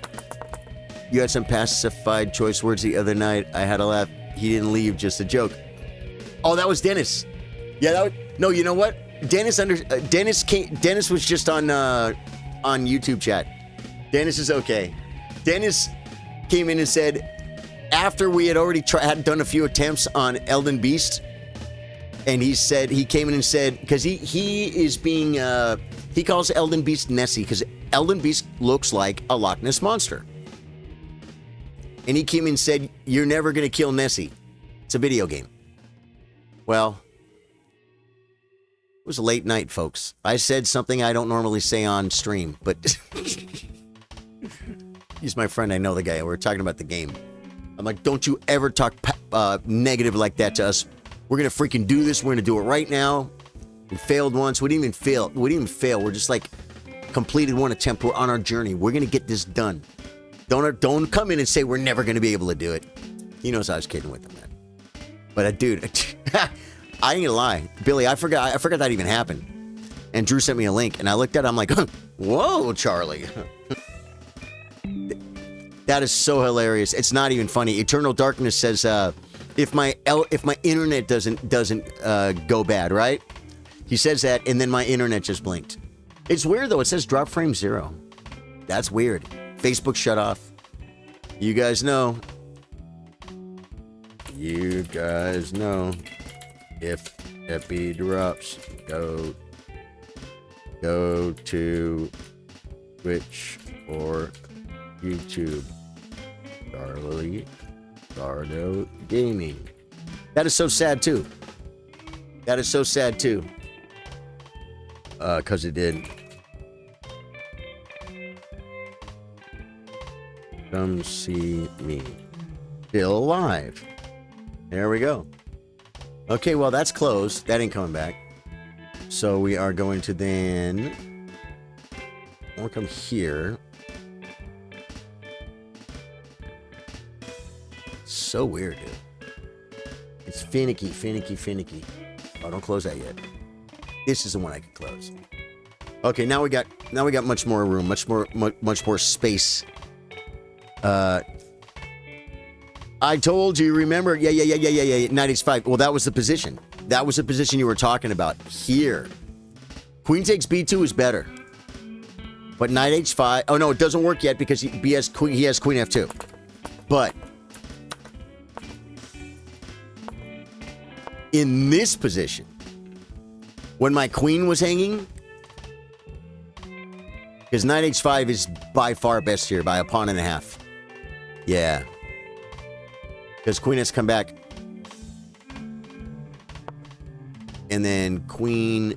You had some pacified choice words the other night. I had a laugh. He didn't leave, just a joke. Oh, that was Dennis. Yeah, that was, no, you know what? Dennis was just on YouTube chat. Dennis is okay. Dennis came in and said, after we had already had done a few attempts on Elden Beast, and he came in and said, because he is being, he calls Elden Beast Nessie, because Elden Beast looks like a Loch Ness Monster. And he came in and said, you're never going to kill Nessie. It's a video game. Well, it was a late night, folks. I said something I don't normally say on stream, but he's my friend. I know the guy. We were talking about the game. I'm like, don't you ever talk negative like that to us. We're going to freaking do this. We're going to do it right now. We failed once. We didn't even fail. We're just like completed one attempt. We're on our journey. We're going to get this done. Don't come in and say we're never going to be able to do it. He knows I was kidding with him, man. But dude, I ain't gonna lie, Billy. I forgot that even happened. And Drew sent me a link, and I looked at it. I'm like, whoa, Charlie. That is so hilarious. It's not even funny. Eternal Darkness says, if my internet doesn't go bad, right? He says that, and then my internet just blinked. It's weird though. It says drop frame 0. That's weird. Facebook shut off. You guys know. you guys know, if drops, go to Twitch or YouTube. Charlie Gardo Gaming. That is so sad too. That is so sad too. Cause it did. Come see me. Still alive. There we go. Okay, well that's closed. That ain't coming back. So we are going to then we'll come here. So weird, dude. It's finicky. Oh, don't close that yet. This is the one I can close. Okay, now we got much more room, much more space. I told you, remember? Yeah. Knight h5. Well, that was the position. That was the position you were talking about. Here. Queen takes b2 is better. But knight h5. Oh no, it doesn't work yet because he has queen f2. But in this position, when my queen was hanging, because knight h5 is by far best here by a pawn and a half. Yeah. Because queen has come back. And then queen.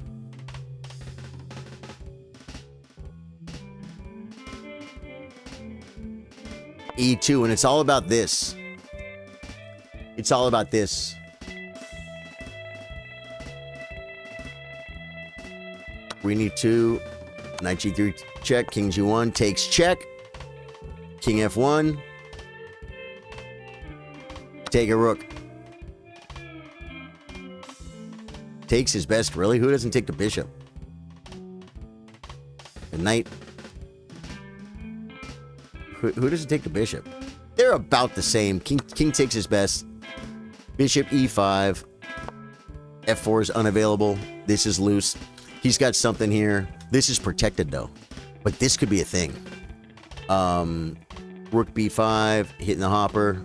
E2, and it's all about this. It's all about this. Queen e2, knight g3 check, king g1 takes check, king f1, take a rook. Takes his best, really? Who doesn't take the bishop? The knight. Who doesn't take the bishop? They're about the same. King takes his best. Bishop e5. f4 is unavailable. This is loose. He's got something here. This is protected, though. But this could be a thing. Rook b5, hitting the hopper.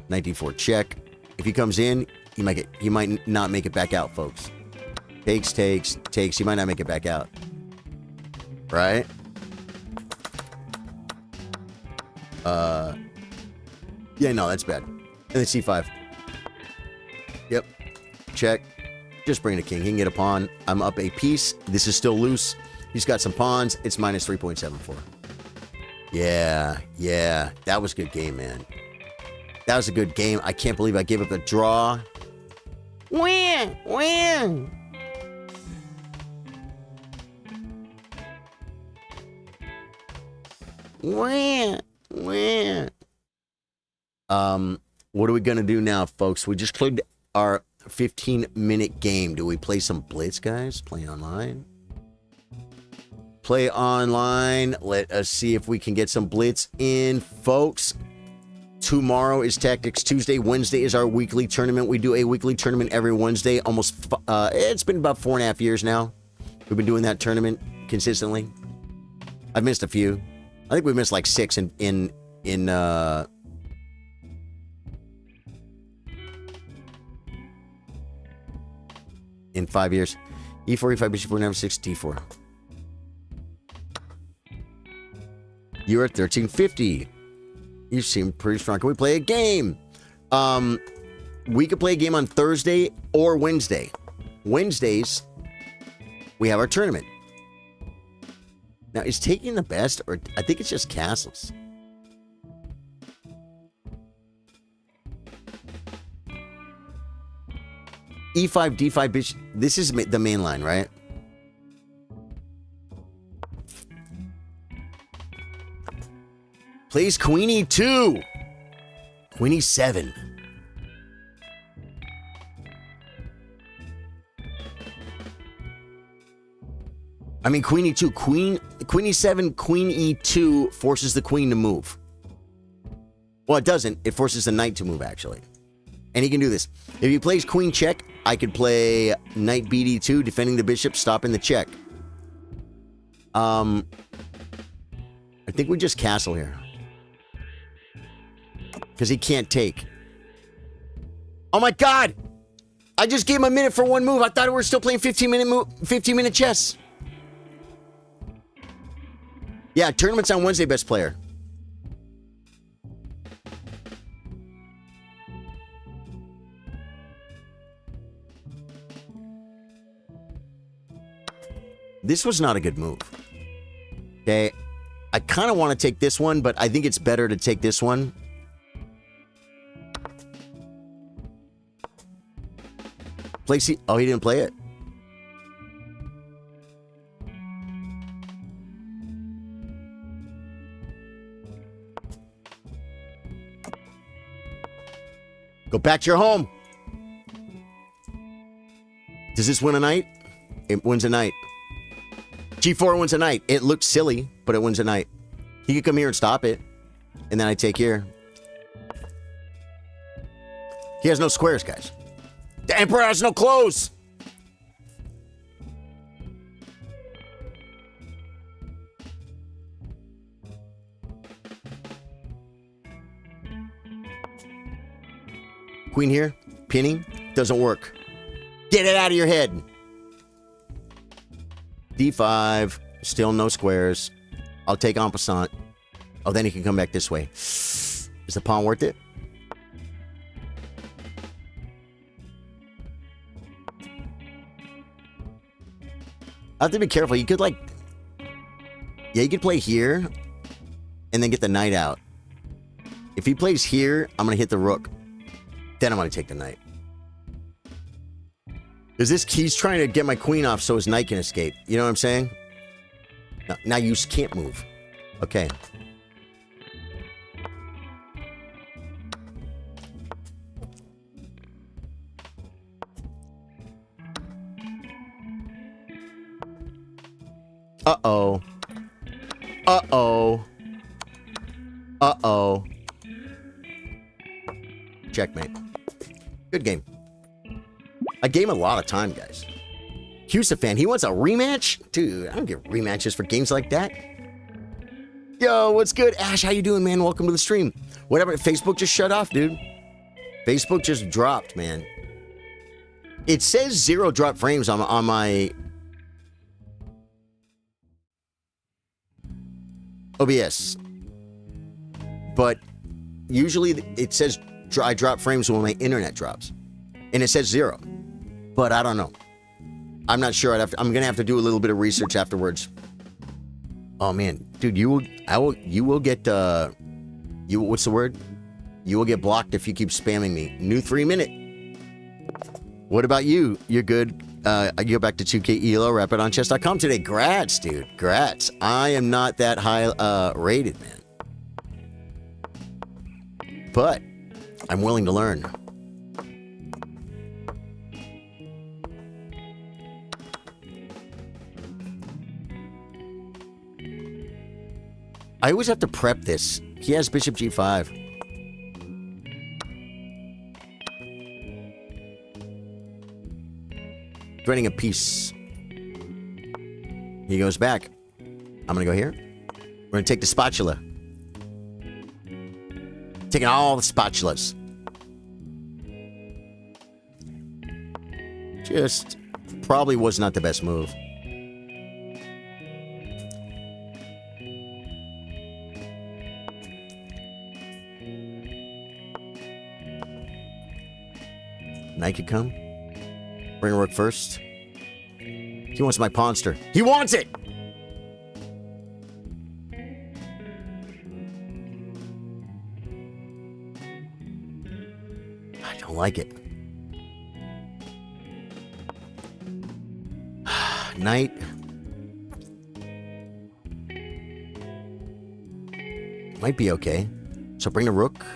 Knight d4 check. If he comes in, he might not make it back out, folks. Takes. He might not make it back out. Right? Yeah, no, that's bad. And then c5. Yep. Check. Just bring the king. He can get a pawn. I'm up a piece. This is still loose. He's got some pawns. It's minus 3.74. Yeah. That was a good game, man. That was a good game. I can't believe I gave up a draw. Win. What are we gonna do now, folks? We just played our 15-minute game. Do we play some Blitz, guys? Play online. Play online. Let us see if we can get some Blitz in, folks. Tomorrow is Tactics Tuesday. Wednesday is our weekly tournament. We do a weekly tournament every Wednesday. It's been about 4.5 years now. We've been doing that tournament consistently. I've missed a few. I think we missed like 6 in 5 years. E4, E5, Bishop 4, number 6, D4. You're at 1350. You seem pretty strong. Can we play a game? We could play a game on Thursday or Wednesday. Wednesdays, we have our tournament. Now, is taking the best, or I think it's just castles. E5, D5, bishop. This is the main line, right? Plays Queen E2. Queen E7. I mean, Queen E2. Queen E7, Queen E2 forces the queen to move. Well, it doesn't. It forces the knight to move, actually. And he can do this. If he plays queen check, I could play knight BD2, defending the bishop, stopping the check. I think we just castle here. Because he can't take. Oh my God! I just gave him a minute for one move. I thought we were still playing 15-minute chess. Yeah, tournament's on Wednesday, best player. This was not a good move. Okay. I kind of want to take this one, but I think it's better to take this one. Play C. Oh, he didn't play it. Go back to your home. Does this win a knight? It wins a knight. G4 wins a knight. It looks silly, but it wins a knight. He could come here and stop it. And then I take here. He has no squares, guys. The Emperor has no clothes. Queen here. Pinning. Doesn't work. Get it out of your head. D5. Still no squares. I'll take en passant. Oh, then he can come back this way. Is the pawn worth it? I have to be careful. You could like... Yeah, you could play here and then get the knight out. If he plays here, I'm going to hit the rook. Then I'm going to take the knight. Because he's trying to get my queen off so his knight can escape. You know what I'm saying? Now you can't move. Okay. Uh-oh. Uh-oh. Uh-oh. Checkmate. Good game. I gave him a lot of time, guys. Hugh's a fan. He wants a rematch? Dude, I don't get rematches for games like that. Yo, what's good? Ash, how you doing, man? Welcome to the stream. Whatever, Facebook just shut off, dude. Facebook just dropped, man. It says 0 drop frames on my... OBS. But usually it says I drop frames when my internet drops. And it says 0. But I don't know. I'm not sure. I'm going to have to do a little bit of research afterwards. Oh man, dude, you will get what's the word? You will get blocked if you keep spamming me. New 3-minute. What about you? You're good. I go back to 2K ELO, rapidonchess.com today. Grats, dude. Grats. I am not that high rated, man. But I'm willing to learn. I always have to prep this. He has Bishop G5. Threading a piece. He goes back. I'm gonna go here. We're gonna take the spatula. Taking all the spatulas. Just probably was not the best move. Knight could come. Bring a rook first. He wants my pawnster. He wants it! I don't like it. Knight. Might be okay. So bring the rook.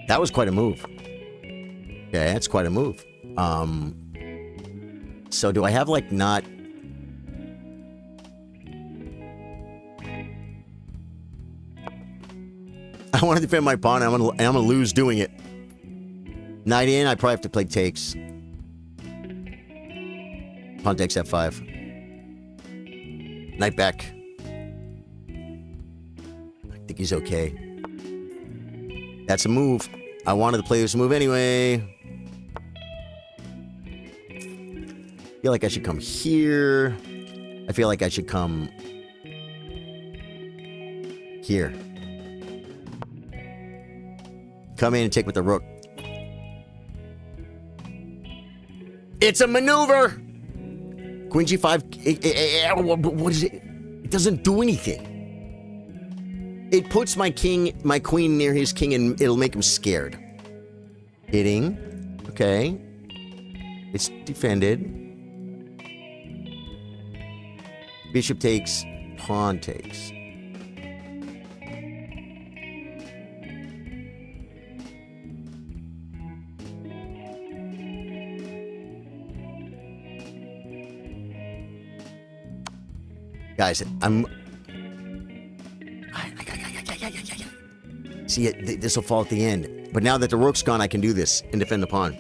That was quite a move. Okay, that's quite a move. So do I have like not... I want to defend my pawn. I'm gonna lose doing it. Knight in. I probably have to play takes. Pawn takes F5. Knight back. think he's okay. That's a move. I wanted to play this move anyway. I feel like I should come here. I feel like I should come here. Come in and take with the rook. It's a maneuver! Queen g5. What is it? It doesn't do anything. It puts my queen near his king, and it'll make him scared. Hitting. Okay. It's defended. Bishop takes. Pawn takes. Guys, See, this will fall at the end. But now that the rook's gone, I can do this and defend the pawn.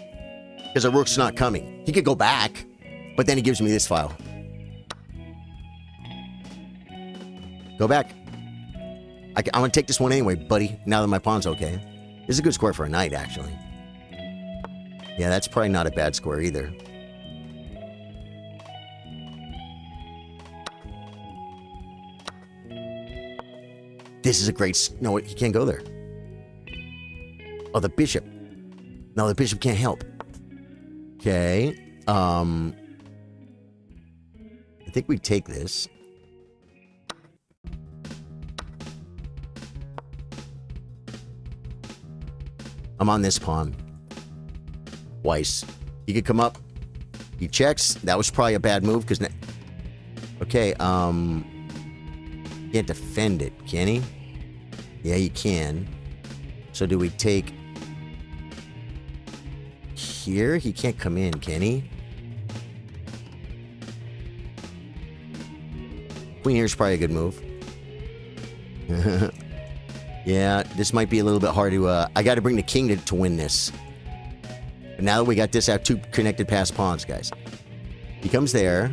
Because the rook's not coming. He could go back, but then he gives me this file. Go back. I'm going to take this one anyway, buddy, now that my pawn's okay. This is a good square for a knight, actually. Yeah, that's probably not a bad square either. This is a great... No, he can't go there. Oh, the bishop. No, the bishop can't help. Okay. I think we take this. I'm on this pawn. Twice. He could come up. He checks. That was probably a bad move because... Okay, can't defend it, can he? Yeah, he can. So do we take here? He can't come in, can he? Queen here is probably a good move. Yeah, this might be a little bit hard to... I got to bring the king to win this. But now that we got this, I have two connected passed pawns, guys. He comes there.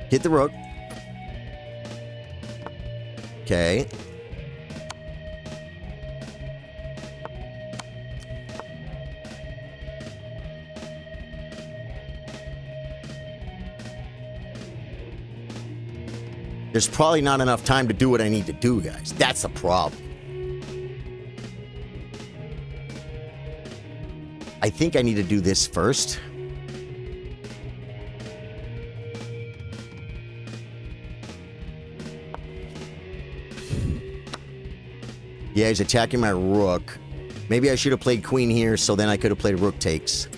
Hit the rook. Okay. There's probably not enough time to do what I need to do, guys. That's the problem. I think I need to do this first. Yeah, he's attacking my rook. Maybe I should have played queen here, so then I could have played rook takes.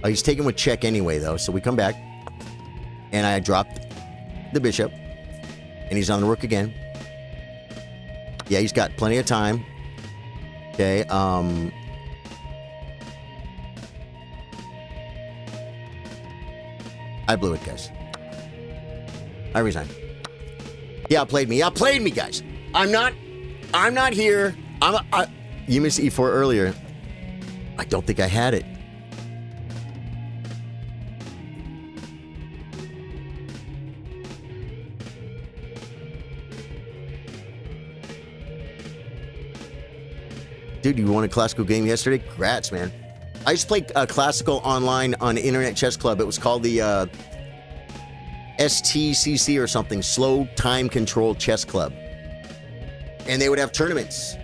Oh, he's taking with check anyway, though. So we come back. And I dropped the bishop. And he's on the rook again. Yeah, he's got plenty of time. Okay, I blew it, guys. I resign. He outplayed me. He outplayed me, guys. I'm not here. You missed e4 earlier. I don't think I had it. Dude, you won a classical game yesterday? Congrats, man. I used to play classical online on Internet Chess Club. It was called the STCC or something, Slow Time Control Chess Club. And they would have tournaments.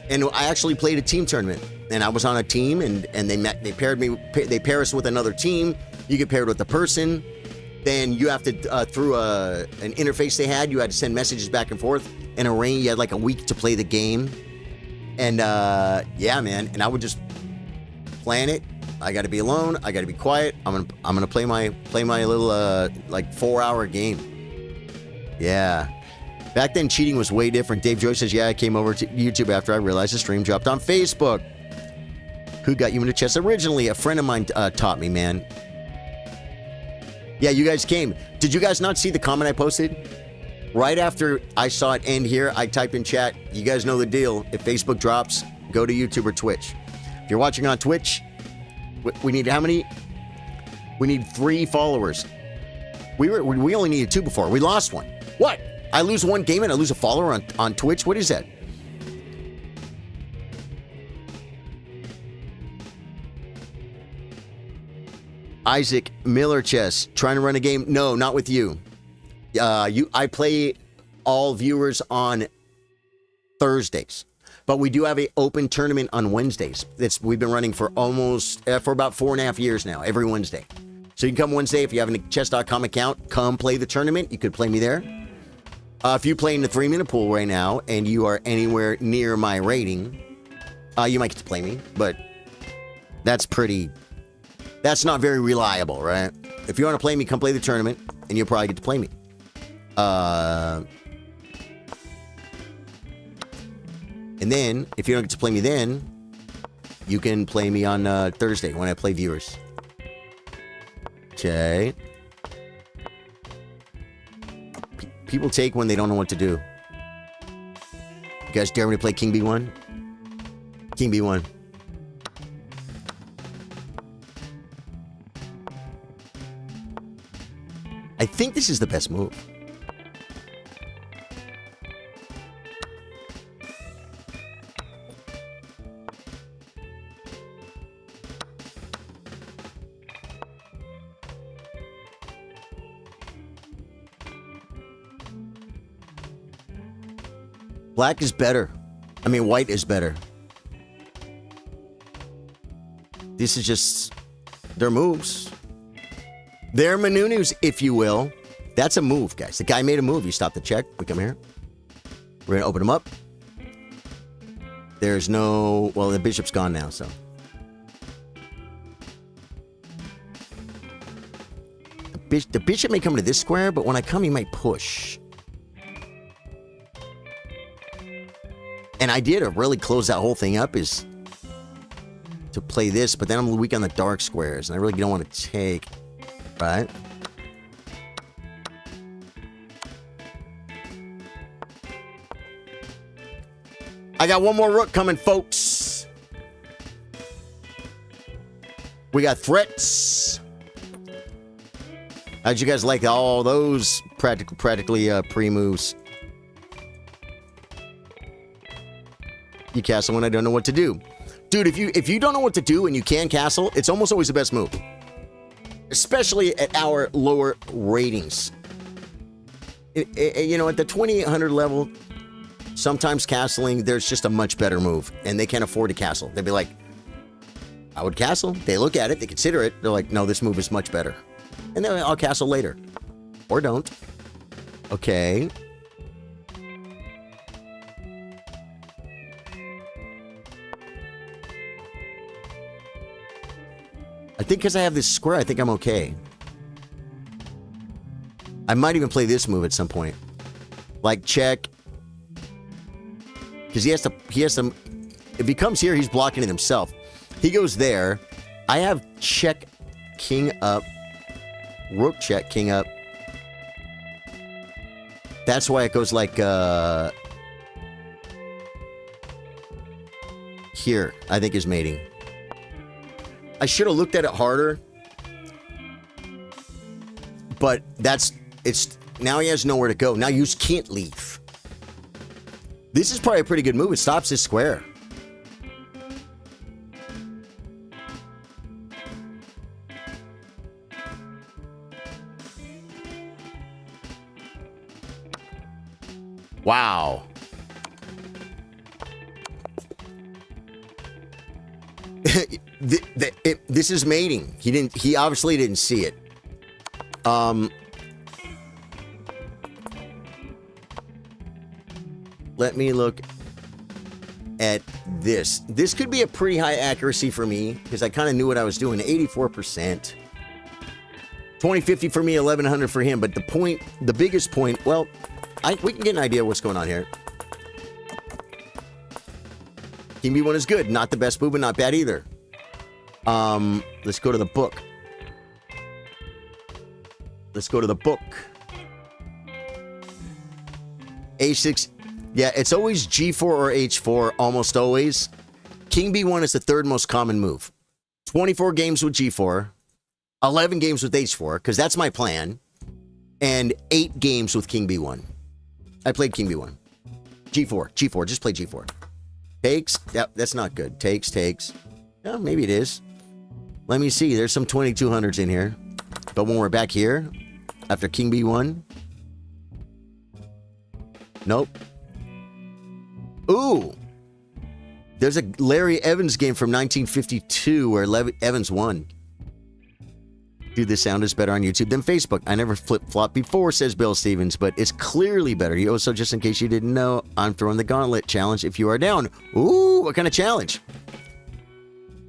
And I actually played a team tournament. And I was on a team, and they pair us with another team. You get paired with a person. Then you have to, through an interface they had, you had to send messages back and forth and arrange. You had like a week to play the game. And yeah, man. And I would just plan it. I got to be alone. I got to be quiet. I'm gonna play my little like 4-hour game. Yeah. Back then, cheating was way different. Dave Joyce says, yeah, I came over to YouTube after I realized the stream dropped on Facebook. Who got you into chess originally? A friend of mine taught me, man. Yeah, you guys came. Did you guys not see the comment I posted? Right after I saw it end here, I typed in chat, you guys know the deal. If Facebook drops, go to YouTube or Twitch. If you're watching on Twitch, we need how many? We need 3 followers. We only needed 2 before. We lost one. What? I lose one game and I lose a follower on Twitch? What is that? Isaac Miller Chess, trying to run a game. No, not with you. I play all viewers on Thursdays, but we do have an open tournament on Wednesdays. We've been running for for about 4.5 years now, every Wednesday. So you can come Wednesday if you have a chess.com account, come play the tournament. You could play me there. If you play in the 3-minute pool right now and you are anywhere near my rating, you might get to play me, but that's not very reliable, right? If you want to play me, come play the tournament, and you'll probably get to play me. And then, if you don't get to play me then, you can play me on Thursday when I play viewers. Okay. People take when they don't know what to do. You guys dare me to play King B1? King B1. I think this is the best move. Black is better. I mean, white is better. This is just their moves. Their manunus, if you will. That's a move, guys. The guy made a move. You stop the check. We come here. We're going to open them up. There's no... Well, the bishop's gone now, so... The bishop may come to this square, but when I come, he might push. An idea to really close that whole thing up is to play this, but then I'm weak on the dark squares, and I really don't want to take... Right? I got one more rook coming, folks. We got threats. How'd you guys like all those practically pre-moves? You castle when I don't know what to do. Dude, if you don't know what to do and you can castle, it's almost always the best move. Especially at our lower ratings. You know, at the 2800 level, sometimes castling, there's just a much better move. And they can't afford to castle. They'd be like, I would castle. They look at it, they consider it. They're like, no, this move is much better. And then I'll castle later. Or don't. Okay. I think because I have this square, I think I'm okay. I might even play this move at some point. Like check. Because he has to, if he comes here, he's blocking it himself. He goes there. I have check, king up. Rook check, king up. That's why it goes like, here, I think is mating. I should have looked at it harder. But now he has nowhere to go. Now you can't leave. This is probably a pretty good move. It stops his square. Wow. This is mating. He obviously didn't see it. Let me look at this. This could be a pretty high accuracy for me because I kind of knew what I was doing. 84%. 2050 for me, 1100 for him. But the biggest point, well, we can get an idea of what's going on here. King B1 is good. Not the best move, but not bad either. Let's go to the book. Let's go to the book. A6. Yeah, it's always G4 or H4, almost always. King B1 is the third most common move. 24 games with G4. 11 games with H4, because that's my plan, and 8 games with King B1. I played King B1. G4, just play G4. Takes, yep, that's not good. Takes. Yeah, maybe it is. Let me see, there's some 2200s in here. But when we're back here, after King B1, nope. Ooh, there's a Larry Evans game from 1952 where Evans won. Dude, the sound is better on YouTube than Facebook. I never flip-flop before, says Bill Stevens, but it's clearly better. You also, just in case you didn't know, I'm throwing the gauntlet challenge if you are down. Ooh, what kind of challenge?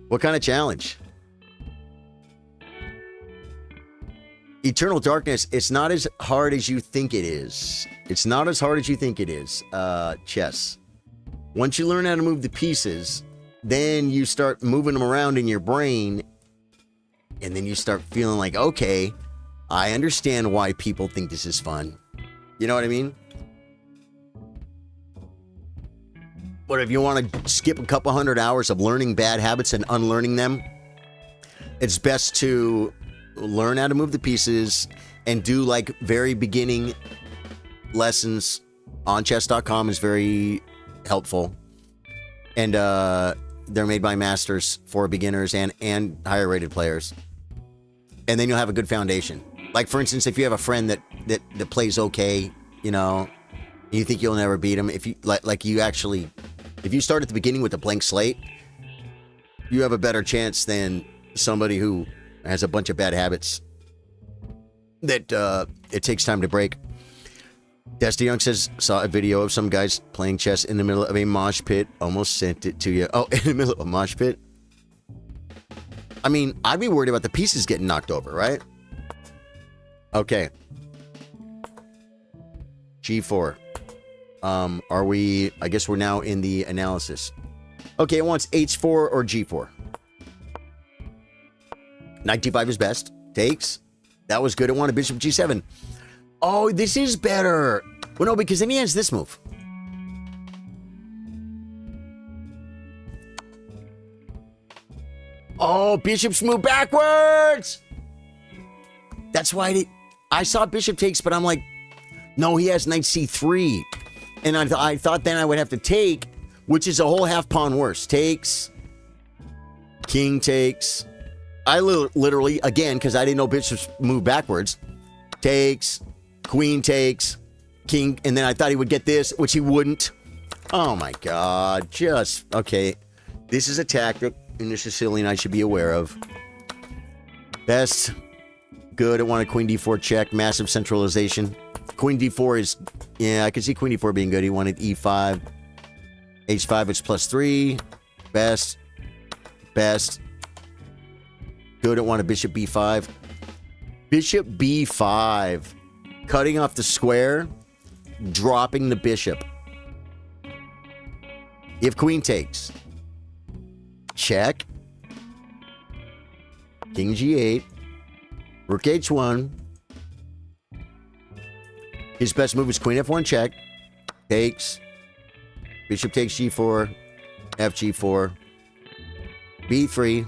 What kind of challenge? Eternal Darkness, it's not as hard as you think it is. It's not as hard as you think it is. Chess. Once you learn how to move the pieces, then you start moving them around in your brain, and then you start feeling like, okay, I understand why people think this is fun. You know what I mean? But if you want to skip a couple hundred hours of learning bad habits and unlearning them, it's best to learn how to move the pieces and do like very beginning lessons on chess.com is very helpful. And they're made by masters for beginners and higher rated players. And then you'll have a good foundation. Like, for instance, if you have a friend that plays okay, you know, you think you'll never beat him. If you if you start at the beginning with a blank slate, you have a better chance than somebody who has a bunch of bad habits that it takes time to break. Dusty Young says, saw a video of some guys playing chess in the middle of a mosh pit. Almost sent it to you. Oh, in the middle of a mosh pit? I mean, I'd be worried about the pieces getting knocked over, right? Okay. G4. Are we... I guess we're now in the analysis. Okay, it wants H4 or G4. Knight D5 is best. Takes. That was good. It wanted Bishop G7. Oh, this is better. Well, no, because then he has this move. Oh, Bishop's move backwards. That's why I saw Bishop takes, but I'm like, no, he has Knight C3. And I thought then I would have to take, which is a whole half pawn worse. Takes. King takes. I literally, again, because I didn't know Bishop's move backwards. Takes. Queen takes. King. And then I thought he would get this, which he wouldn't. Oh, my God. Just, okay. This is a tactic in the Sicilian I should be aware of. Best. Good. I want a Queen D4 check. Massive centralization. Queen D4 is... Yeah, I can see Queen D4 being good. He wanted E5. H5, it's +3. Best. Best. Good. I want a Bishop B5. Bishop B5. Cutting off the square. Dropping the bishop. If Queen takes. Check. King G8. Rook H1. His best move is Queen F1 check. Takes. Bishop takes G4. FG4. B3.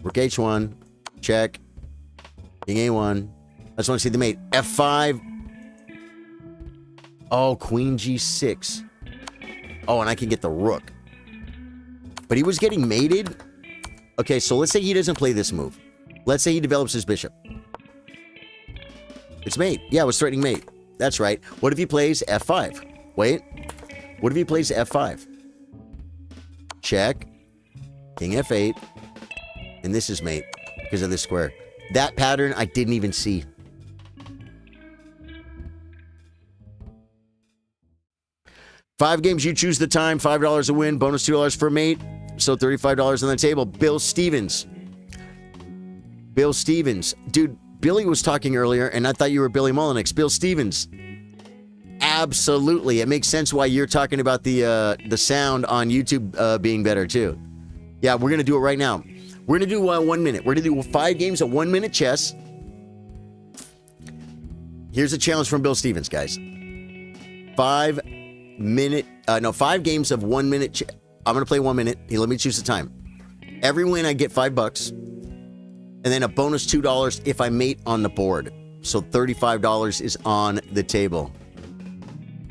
Rook H1. Check. King A1. I just want to see the mate. F5. Oh, Queen G6. Oh, and I can get the rook. But he was getting mated. Okay, so let's say he doesn't play this move. Let's say he develops his bishop. It's mate. Yeah, it was threatening mate. That's right. What if he plays F5? Wait. What if he plays F5? Check. King F8. And this is mate because of this square. That pattern I didn't even see. Five games, you choose the time. $5 a win. Bonus $2 for mate. So $35 on the table. Bill Stevens. Bill Stevens. Dude, Billy was talking earlier, and I thought you were Billy Mullenix. Bill Stevens. Absolutely. It makes sense why you're talking about the sound on YouTube being better, too. Yeah, we're going to do it right now. We're going to do 1 minute. We're going to do 5 games of 1 minute chess. Here's a challenge from Bill Stevens, guys. 5 games of 1 minute. I'm going to play 1 minute. He let me choose the time. Every win, I get $5. and then a bonus $2 if I mate on the board. So $35 is on the table.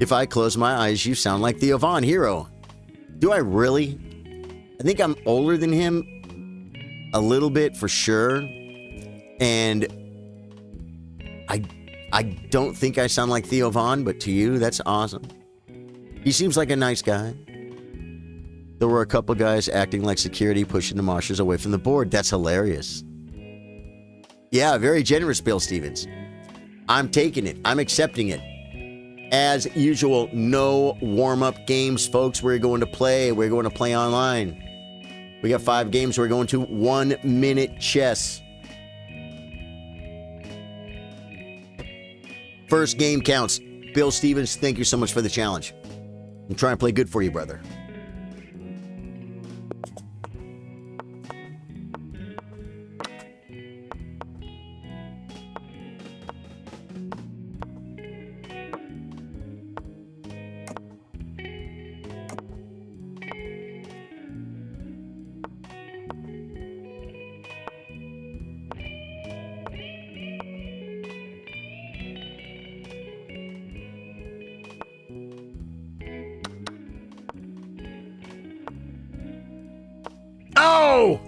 If I close my eyes, you sound like Theo Von, hero. Do I really? I think I'm older than him a little bit for sure. And I don't think I sound like Theo Von, but to you, that's awesome. He seems like a nice guy. There were a couple guys acting like security, pushing the moshers away from the board. That's hilarious. Yeah, very generous, Bill Stevens. I'm taking it. I'm accepting it. As usual, no warm-up games, folks. We're going to play. We're going to play online. We got 5 games. We're going to 1-minute chess. First game counts. Bill Stevens, thank you so much for the challenge. I'm trying to play good for you, brother. Oh!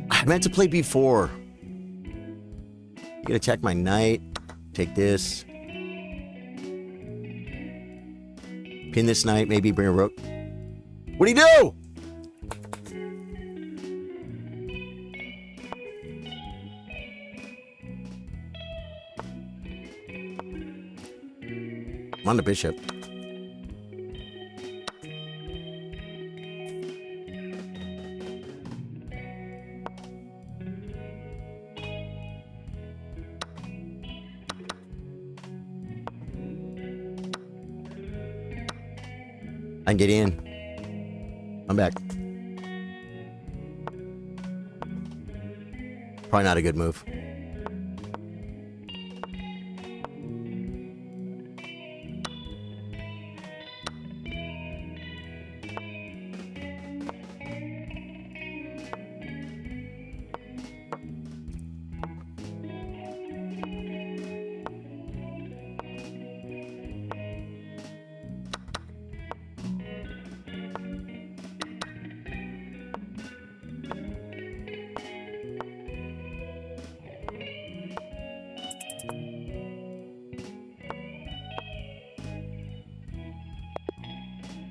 I meant to play B4. You can attack my knight. Take this. Pin this knight. Maybe bring a rook. What'd he do? I'm on the bishop. I can get in. I'm back. Probably not a good move.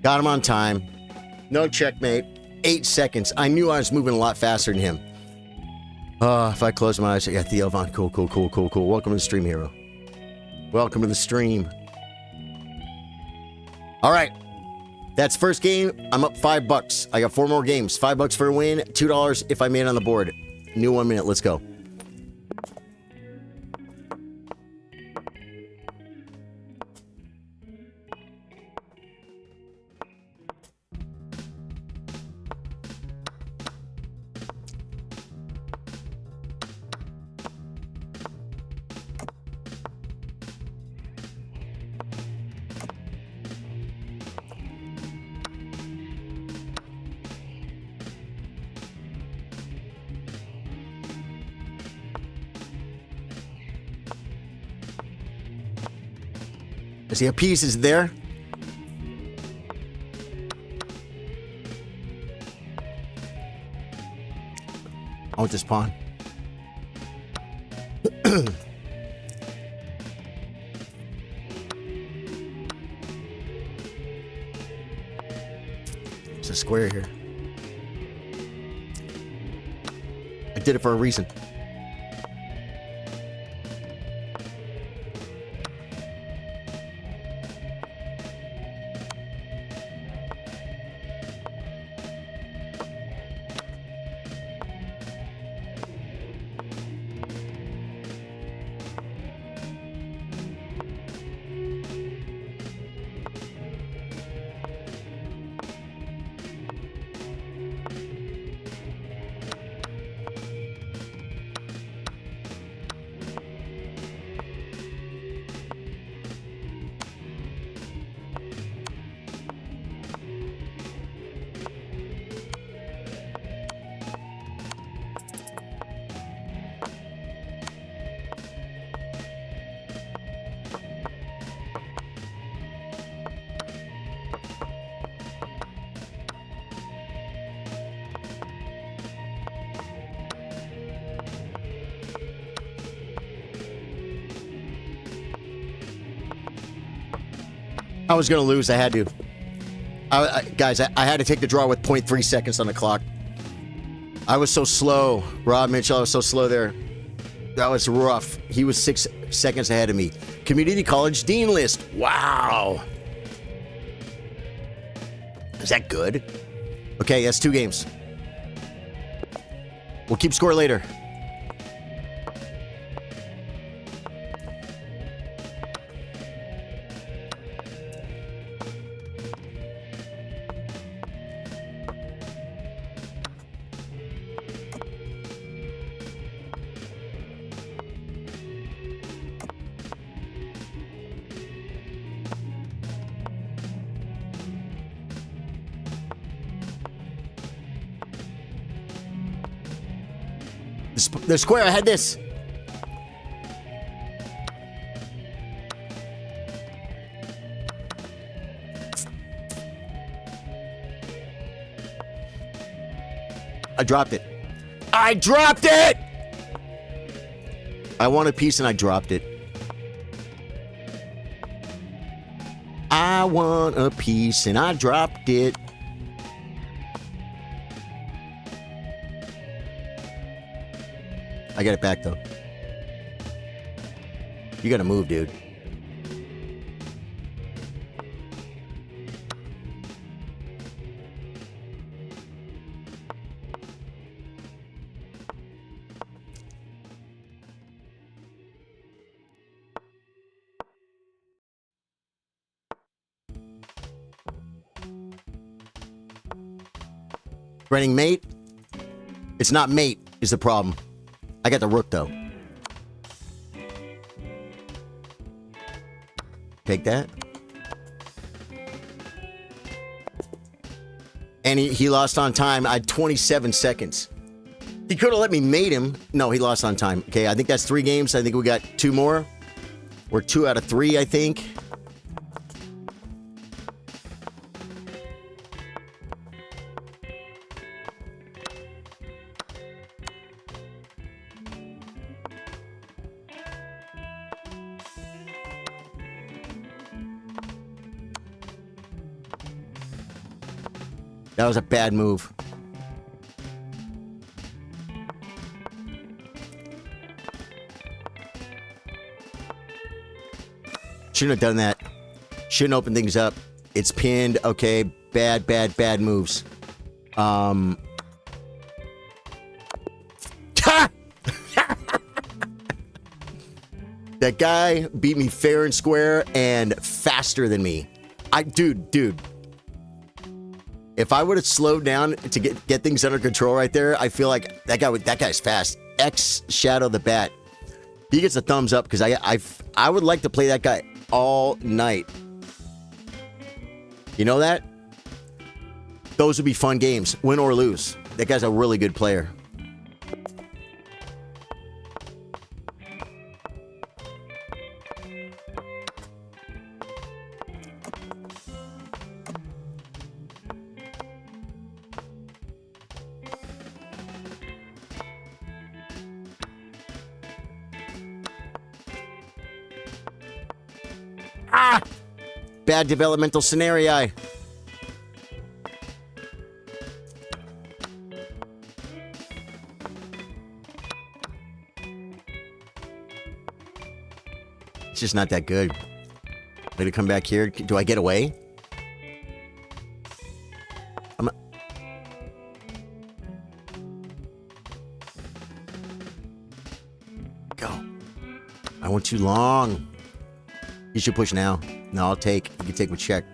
Got him on time. No checkmate. 8 seconds. I knew I was moving a lot faster than him. If I close my eyes, I got Theo Von. Cool. Welcome to the stream, hero. Welcome to the stream. All right. That's first game. I'm up $5. I got 4 more games. $5 for a win. $2 if I made on the board. New 1 minute. Let's go. See, a piece is there. I want this pawn. It's a square here. I did it for a reason. I was going to lose. I had to. Guys, I had to take the draw with 0.3 seconds on the clock. I was so slow. Rob Mitchell, I was so slow there. That was rough. He was 6 seconds ahead of me. Community College Dean List. Wow. Is that good? Okay, that's 2 games. We'll keep score later. The square, I had this. I dropped it. I dropped it! I want a piece and I dropped it. I want a piece and I dropped it. I got it back, though. You gotta move, dude. Running mate? It's not mate is the problem. I got the rook, though. Take that. And he lost on time. I had 27 seconds. He could have let me mate him. No, he lost on time. Okay, I think that's 3 games. I think we got 2 more. We're 2 out of 3, I think. That was a bad move. Shouldn't have done that. Shouldn't open things up. It's pinned. Okay, bad moves. That guy beat me fair and square and faster than me. Dude. If I would have slowed down to get things under control right there, I feel like that guy's fast. X Shadow the Bat. He gets a thumbs up because I would like to play that guy all night. You know that? Those would be fun games, win or lose. That guy's a really good player. Bad developmental scenario. It's just not that good. I'm gonna come back here. Do I get away? Go. I went too long. You should push now. No, I'll take. You can take with check.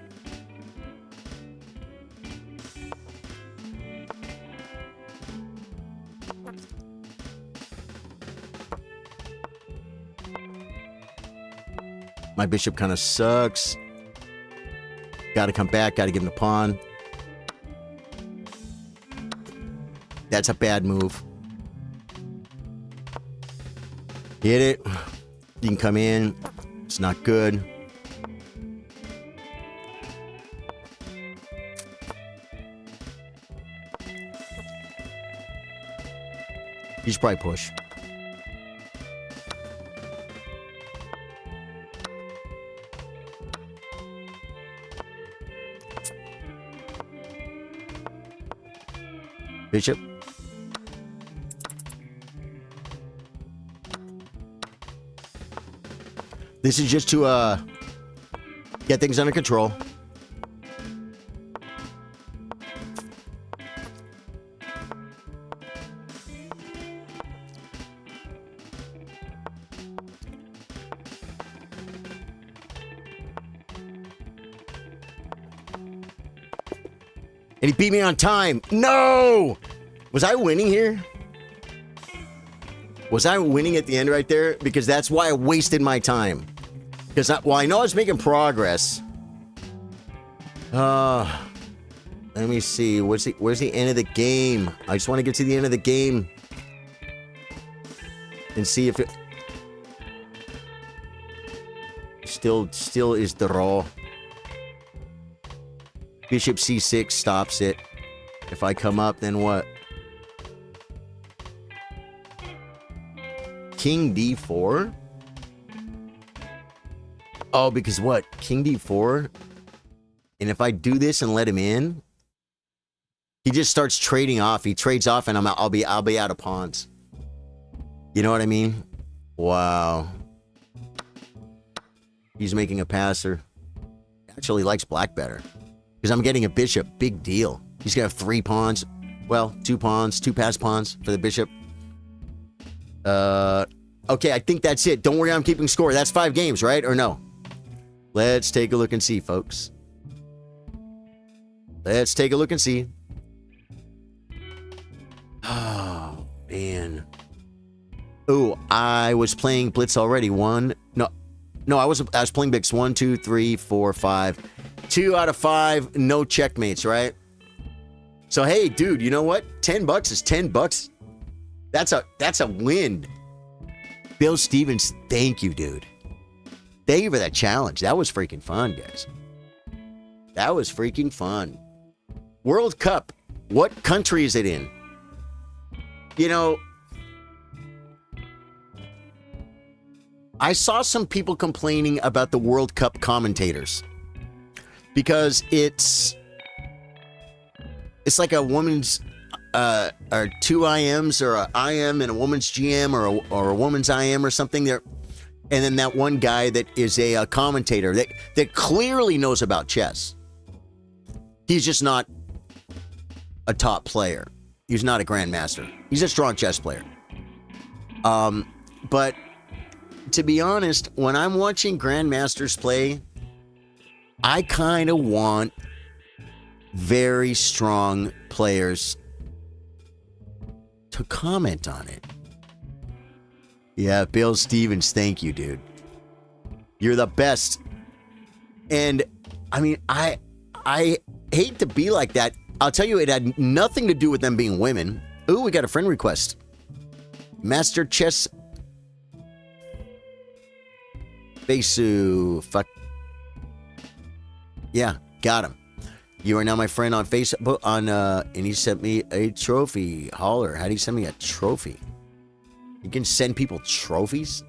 My bishop kind of sucks. Gotta come back. Gotta give him the pawn. That's a bad move. Hit it. You can come in. It's not good. You should probably push. Bishop. This is just to get things under control. And he beat me on time. No! Was I winning here? Was I winning at the end right there? Because that's why I wasted my time. Because I know I was making progress. Let me see. Where's the end of the game? I just want to get to the end of the game. And see if it... Still is the draw. Bishop c6 stops it. If I come up, then what? King d4? Oh, because what? King d4? And if I do this and let him in, he just starts trading off. He trades off, and I'll be out of pawns. You know what I mean? Wow. He's making a passer. Actually likes black better. Because I'm getting a bishop. Big deal. He's going to have 3 pawns. Well, 2 pawns. 2 pass pawns for the bishop. Okay, I think that's it. Don't worry, I'm keeping score. That's 5 games, right? Or no? Let's take a look and see, folks. Let's take a look and see. Oh, man. Ooh, I was playing Blitz already. No, I was playing Blitz. 1, 2, 3, 4, 5. 2 out of 5, no checkmates, right? So hey, dude, you know what? $10 is $10. That's a win. Bill Stevens, thank you, dude. Thank you for that challenge. That was freaking fun, guys. That was freaking fun. World Cup. What country is it in? You know, I saw some people complaining about the World Cup commentators. Because it's like a woman's or 2 IMs or a IM and a woman's GM or a woman's IM or something there, and then that one guy that is a commentator that clearly knows about chess. He's just not a top player. He's not a grandmaster. He's a strong chess player. But to be honest, when I'm watching grandmasters play, I kind of want very strong players to comment on it. Yeah, Bill Stevens, thank you, dude. You're the best. And I mean, I hate to be like that. I'll tell you, it had nothing to do with them being women. Ooh, we got a friend request. Master Chess Besu. Fuck. Yeah, got him. You are now my friend on Facebook, and he sent me a trophy. Holler, how do you send me a trophy? You can send people trophies?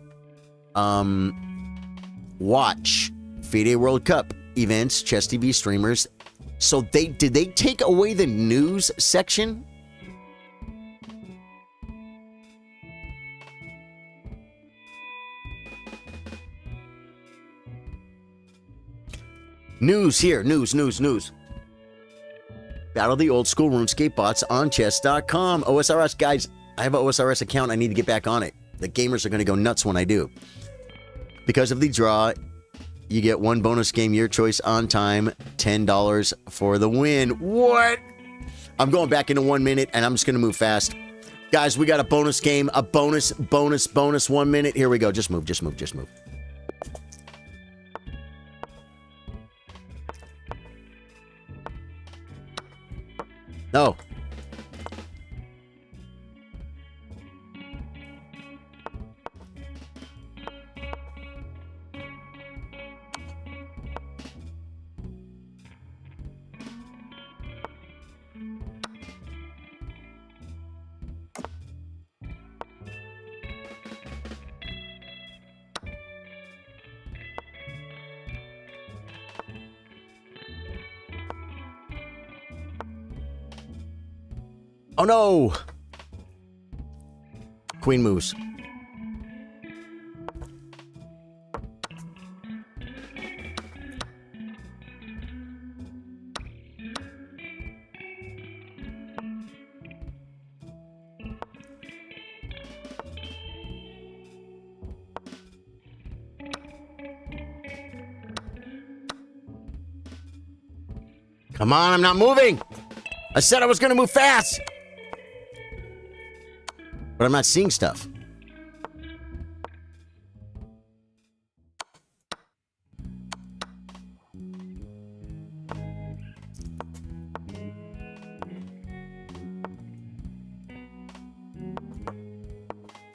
Watch FIDE World Cup events, Chess TV streamers. So did they take away the news section? News here. News. Battle the old school RuneScape bots on chess.com. OSRS, guys, I have an OSRS account. I need to get back on it. The gamers are going to go nuts when I do. Because of the draw, you get 1 bonus game, your choice on time, $10 for the win. What? I'm going back into 1 minute, and I'm just going to move fast. Guys, we got a bonus game, a bonus 1 minute. Here we go. Just move. No. Oh no! Queen moves. Come on, I'm not moving. I said I was going to move fast. But I'm not seeing stuff.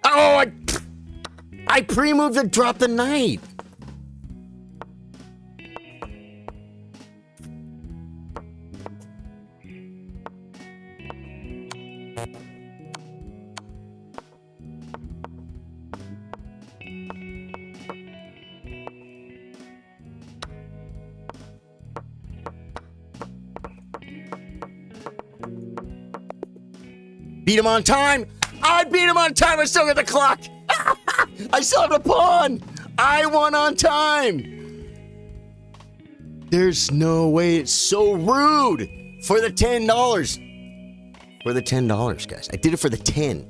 Oh, I pre-moved to drop the knight. Beat him on time. I beat him on time. I still got the clock. I still have the pawn. I won on time. There's no way. It's so rude. For the $10. For the $10, guys. I did it for the 10.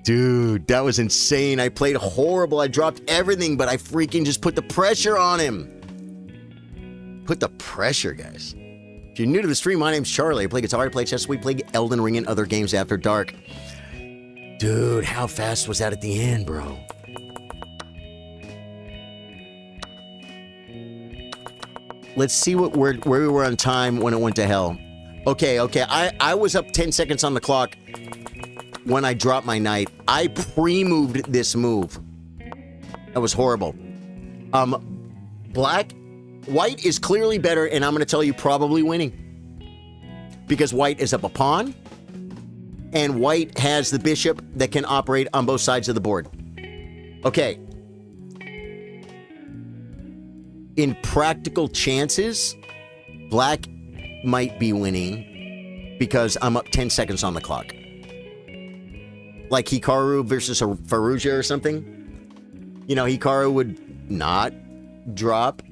Dude, that was insane. I played horrible. I dropped everything, but I freaking just put the pressure on him. Put the pressure, guys. If you're new to the stream, my name's Charlie. I play guitar, I play chess, we play Elden Ring and other games after dark. Dude, how fast was that at the end, bro? Let's see where we were on time when it went to hell. Okay. I was up 10 seconds on the clock when I dropped my knight. I pre-moved this move. That was horrible. White is clearly better, and I'm going to tell you probably winning. Because white is up a pawn, and white has the bishop that can operate on both sides of the board. Okay. In practical chances, black might be winning because I'm up 10 seconds on the clock. Like Hikaru versus Faruja or something. You know, Hikaru would not drop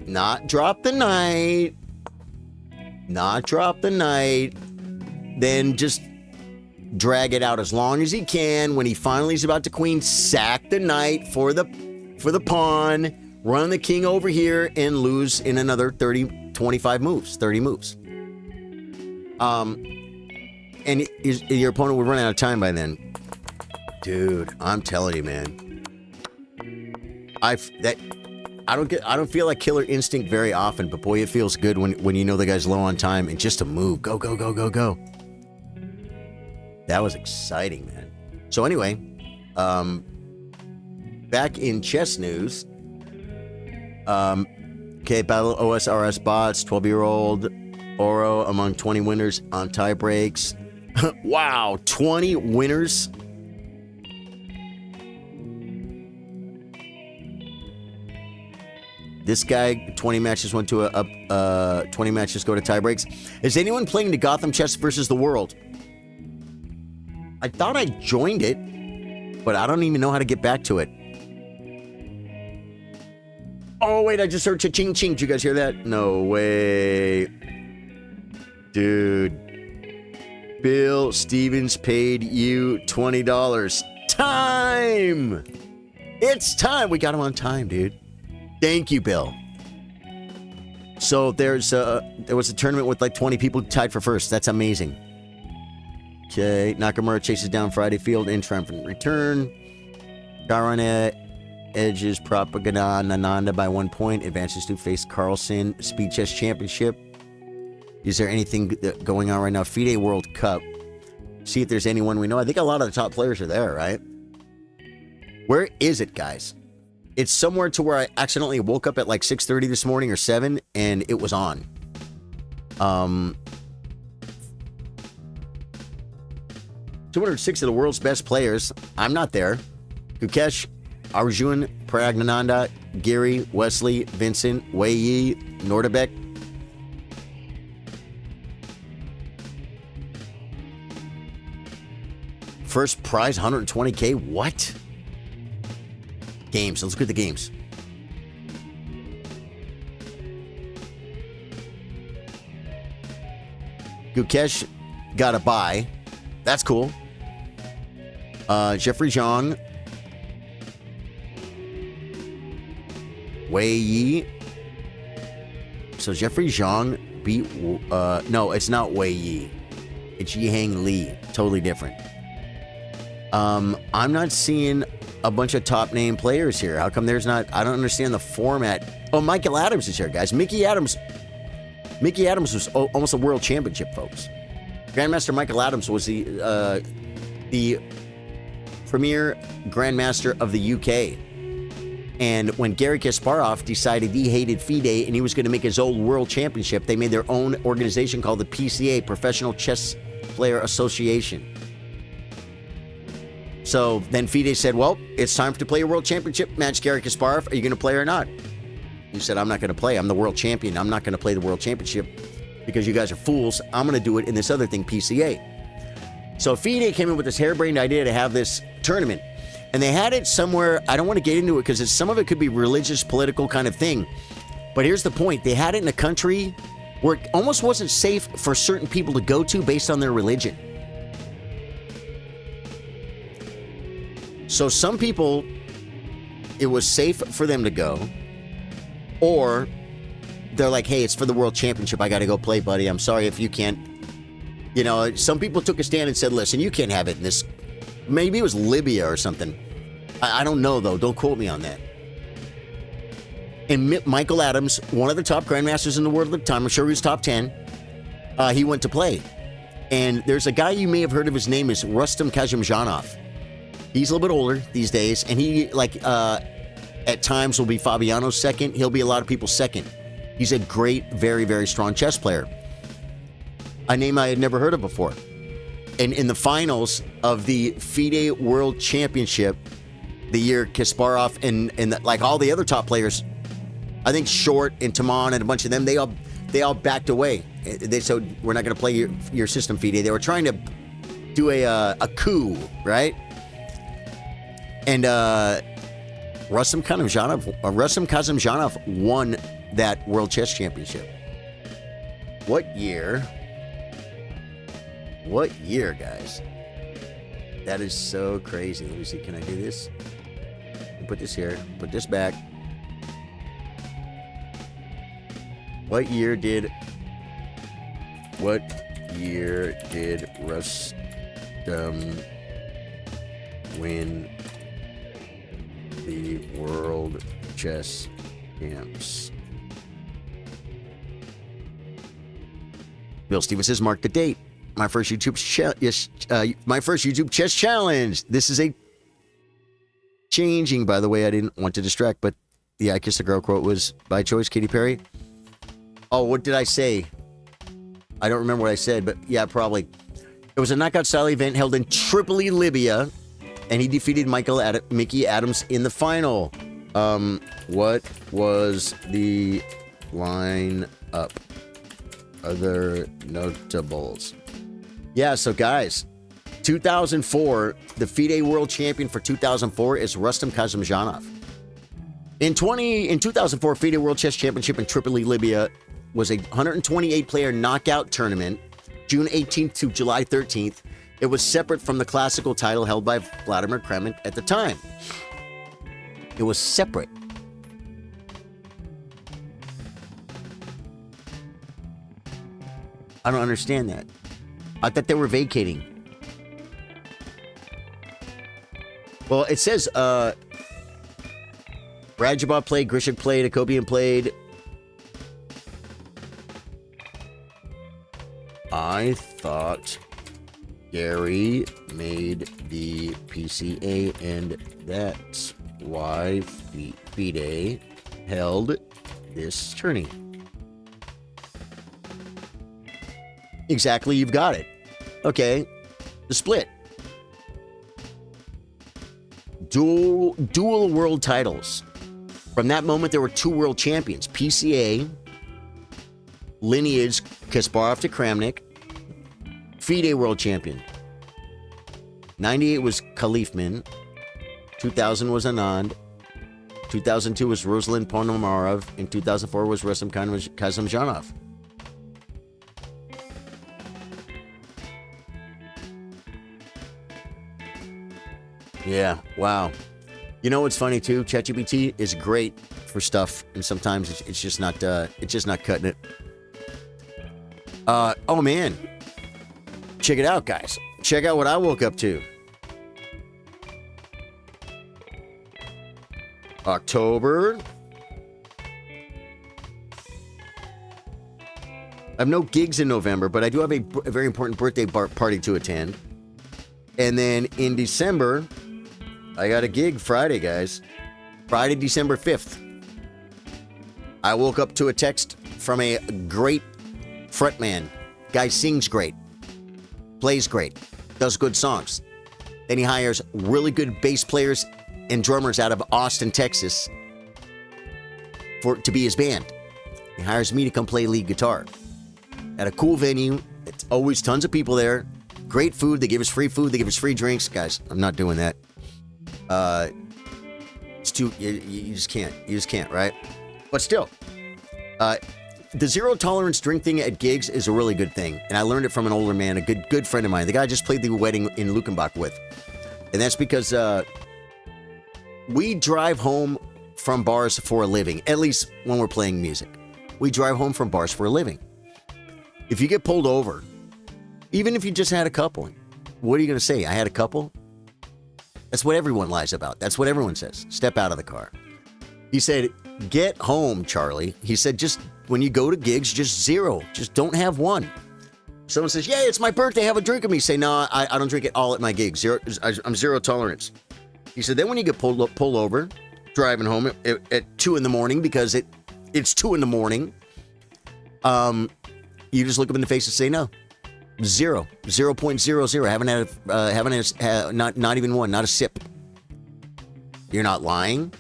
the knight. Not drop the knight. Then just drag it out as long as he can. When he finally is about to queen, sack the knight for the pawn, run the king over here, and lose in another 25 moves, 30 moves. And your opponent would run out of time by then. Dude, I'm telling you, man. I don't feel like Killer Instinct very often, but boy, it feels good when you know the guy's low on time and just to move. Go. That was exciting, man. So anyway, back in chess news. Okay, Battle OSRS bots, 12-year-old Oro among 20 winners on tie breaks. Wow, 20 winners. This guy, 20 matches went to 20 matches go to tie breaks. Is anyone playing the Gotham Chess versus the World? I thought I joined it, but I don't even know how to get back to it. Oh, wait, I just heard cha-ching ching. Did you guys hear that? No way. Dude. Bill Stevens paid you $20. Time! It's time. We got him on time, dude. Thank you, Bill. So there was a tournament with like 20 people tied for first. That's amazing. Okay, Nakamura chases down Friday Field in triumphant return. Garone edges Propaganda Nananda by 1 point. Advances to face Carlsen. Speed Chess Championship. Is there anything going on right now? FIDE World Cup. See if there's anyone we know. I think a lot of the top players are there, right? Where is it, guys? It's somewhere to where I accidentally woke up at like 6:30 this morning or 7, and it was on. 206 of the world's best players. I'm not there. Gukesh, Arjun, Pragnananda, Giri, Wesley, Vincent, Wei Yi, Nordebek. First prize, 120K. What? Games. Let's look at the games. Gukesh got a bye. That's cool. Jeffrey Zhang. Wei Yi. So Jeffrey Zhang beat... no, it's not Wei Yi. It's Yihang Li. Totally different. I'm not seeing a bunch of top name players here. How come there's not... I don't understand the format. Oh, Michael Adams is here, guys. Mickey Adams was almost a world championship, folks. Grandmaster Michael Adams was the premier Grandmaster of the UK. And when Garry Kasparov decided he hated FIDE and he was going to make his own world championship, they made their own organization called the PCA, Professional Chess Player Association. So then FIDE said, well, it's time to play a world championship match, Garry Kasparov. Are you going to play or not? He said, I'm not going to play. I'm the world champion. I'm not going to play the world championship because you guys are fools. I'm going to do it in this other thing, PCA. So FIDE came in with this harebrained idea to have this tournament. And they had it somewhere, I don't want to get into it because some of it could be religious, political kind of thing. But here's the point. They had it in a country where it almost wasn't safe for certain people to go to based on their religion. So some people, it was safe for them to go. Or they're like, hey, it's for the world championship. I got to go play, buddy. I'm sorry if you can't. You know, some people took a stand and said, listen, you can't have it in this. Maybe it was Libya or something. I don't know, though. Don't quote me on that. And Michael Adams, one of the top grandmasters in the world at the time, I'm sure he was top 10, he went to play. And there's a guy you may have heard of. His name is Rustam Kazimzhanov. He's a little bit older these days, and he, at times will be Fabiano's second. He'll be a lot of people's second. He's a great, very, very strong chess player. A name I had never heard of before. And in the finals of the FIDE World Championship, the year Kasparov and like all the other top players, I think Short and Taman and a bunch of them, they all backed away. They said, we're not going to play your system, FIDE. They were trying to do a coup, right? And Rustam Kazimzhanov won that World Chess Championship. What year? What year, guys? That is so crazy. Let me see. Can I do this? Put this here. Put this back. What year did Rustam win the World Chess Champs? Bill Stevens says, mark the date. My first YouTube chess challenge. This is a changing, by the way. I didn't want to distract, but the I Kiss a Girl quote was by choice, Katy Perry. Oh, what did I say? I don't remember what I said, but yeah, probably. It was a knockout-style event held in Tripoli, Libya, and he defeated Mickey Adams in the final. What was the line-up? Other notables. Yeah, so guys, 2004, the FIDE World Champion for 2004 is Rustam Kazimzhanov. In 2004, FIDE World Chess Championship in Tripoli, Libya was a 128-player knockout tournament, June 18th to July 13th. It was separate from the classical title held by Vladimir Kremen at the time. It was separate. I don't understand that. I thought they were vacating. Well, it says Radjabov played, Grishik played, Akobian played. I thought Gary made the PCA, and that's why FIDE held this tourney. Exactly, you've got it. Okay, the split. Dual world titles. From that moment, there were two world champions. PCA, lineage, Kasparov to Kramnik. FIDE world champion. 98 was Khalifman. 2000 was Anand. 2002 was Ruslan Ponomarov. And 2004 was Rustam Kazimjanov. Yeah, wow. You know what's funny too? ChatGPT is great for stuff, and sometimes it's just not cutting it. Oh man, check it out, guys. Check out what I woke up to. October. I have no gigs in November, but I do have a very important birthday party to attend. And then in December, I got a gig Friday, guys. Friday, December 5th. I woke up to a text from a great frontman. Guy sings great, plays great, does good songs. Then he hires really good bass players and drummers out of Austin, Texas to be his band. He hires me to come play lead guitar at a cool venue. It's always tons of people there. Great food. They give us free food. They give us free drinks. Guys, I'm not doing that. It's too, you just can't. You just can't, right? But still, the zero tolerance drink thing at gigs is a really good thing. And I learned it from an older man, a good friend of mine. The guy I just played the wedding in Luckenbach with. And that's because we drive home from bars for a living, at least when we're playing music. We drive home from bars for a living. If you get pulled over, even if you just had a couple, what are you going to say? I had a couple? That's what everyone lies about. That's what everyone says. Step out of the car. He said, get home, Charlie. He said, just when you go to gigs, just zero. Just don't have one. Someone says, yeah, it's my birthday. Have a drink with me. Say, no, I don't drink it all at my gigs. I'm zero tolerance. He said, then when you get pulled over, driving home at 2 in the morning, because it's 2 in the morning, you just look them in the face and say no. 0.00. Haven't had not even one, not a sip. You're not lying,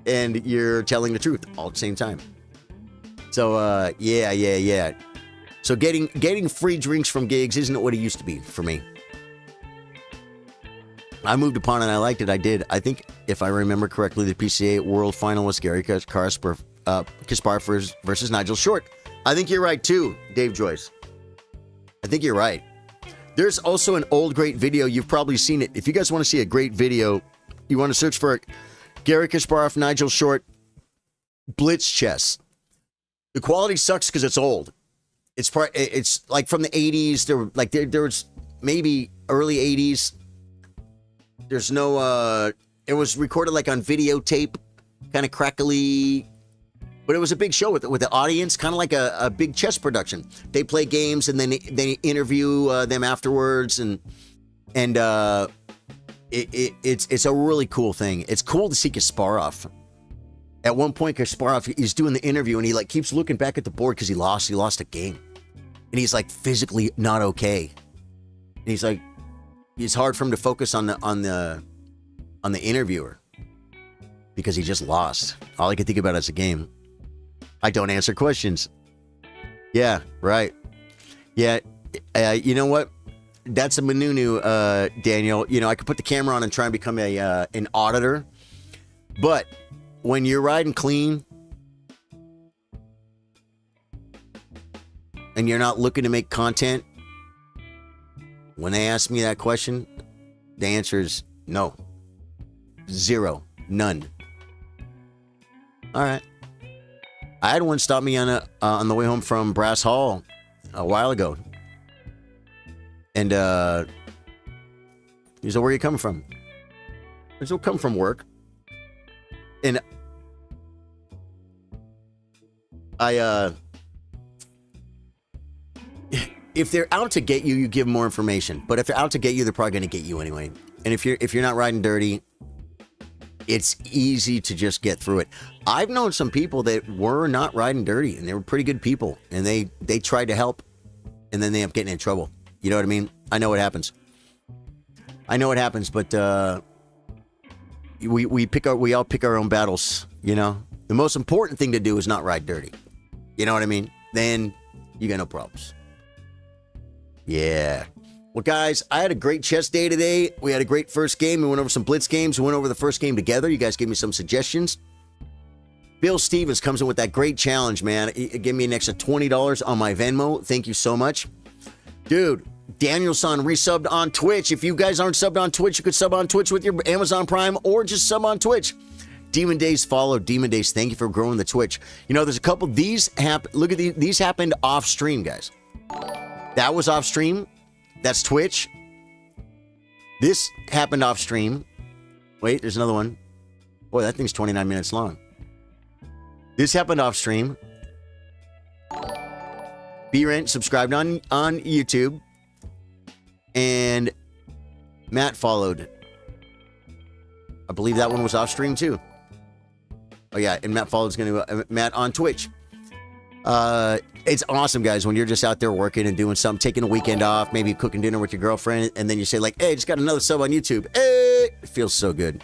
and you're telling the truth all at the same time. So yeah. So getting free drinks from gigs isn't what it used to be for me. I moved upon it and I liked it. I did. I think if I remember correctly, the PCA World Final was Garry Kasparov versus Nigel Short. I think you're right too, Dave Joyce. I think you're right. There's also an old great video. You've probably seen it. If you guys want to see a great video, you want to search for Garry Kasparov, Nigel Short, Blitz chess. The quality sucks because it's old. It's like from the 80s. There was maybe early 80s. There's no. It was recorded like on videotape, kind of crackly. But it was a big show with the audience, kind of like a big chess production. They play games and then they interview them afterwards, and it's a really cool thing. It's cool to see Kasparov. At one point, Kasparov, he's doing the interview and he like keeps looking back at the board because he lost a game, and he's like physically not okay. And he's like, it's hard for him to focus on the interviewer because he just lost. All I can think about is a game. I don't answer questions. Yeah, right. Yeah, you know what? That's a manunu, Daniel. You know, I could put the camera on and try and become an auditor. But when you're riding clean and you're not looking to make content, when they ask me that question, the answer is no. 0. None. All right. I had one stop me on the way home from Brass Hall a while ago. And he said, where are you coming from? I said, come from work. And if they're out to get you, you give them more information. But if they're out to get you, they're probably going to get you anyway. And if you're not riding dirty, it's easy to just get through it. I've known some people that were not riding dirty, and they were pretty good people, and they tried to help, and then they end up getting in trouble. You know what I mean? I know what happens. But we all pick our own battles. You know, the most important thing to do is not ride dirty. You know what I mean? Then you got no problems. Yeah. Well, guys, I had a great chess day today. We had a great first game. We went over some blitz games. We went over the first game together. You guys gave me some suggestions. Bill Stevens comes in with that great challenge, man. He gave me an extra $20 on my Venmo. Thank you so much. Dude, Danielson resubbed on Twitch. If you guys aren't subbed on Twitch, you could sub on Twitch with your Amazon Prime or just sub on Twitch. Demon Days followed. Demon Days, thank you for growing the Twitch. You know, there's a couple. Look at these. These happened off stream, guys. That was off stream. That's Twitch. This happened off stream. Wait, there's another one. Boy, that thing's 29 minutes long. This happened off stream. B-Rent subscribed on YouTube. And Matt followed. I believe that one was off stream too. Oh yeah, and Matt followed's going to Matt on Twitch. It's awesome, guys, when you're just out there working and doing something, taking a weekend off, maybe cooking dinner with your girlfriend, and then you say like, hey, just got another sub on YouTube. Hey! It feels so good.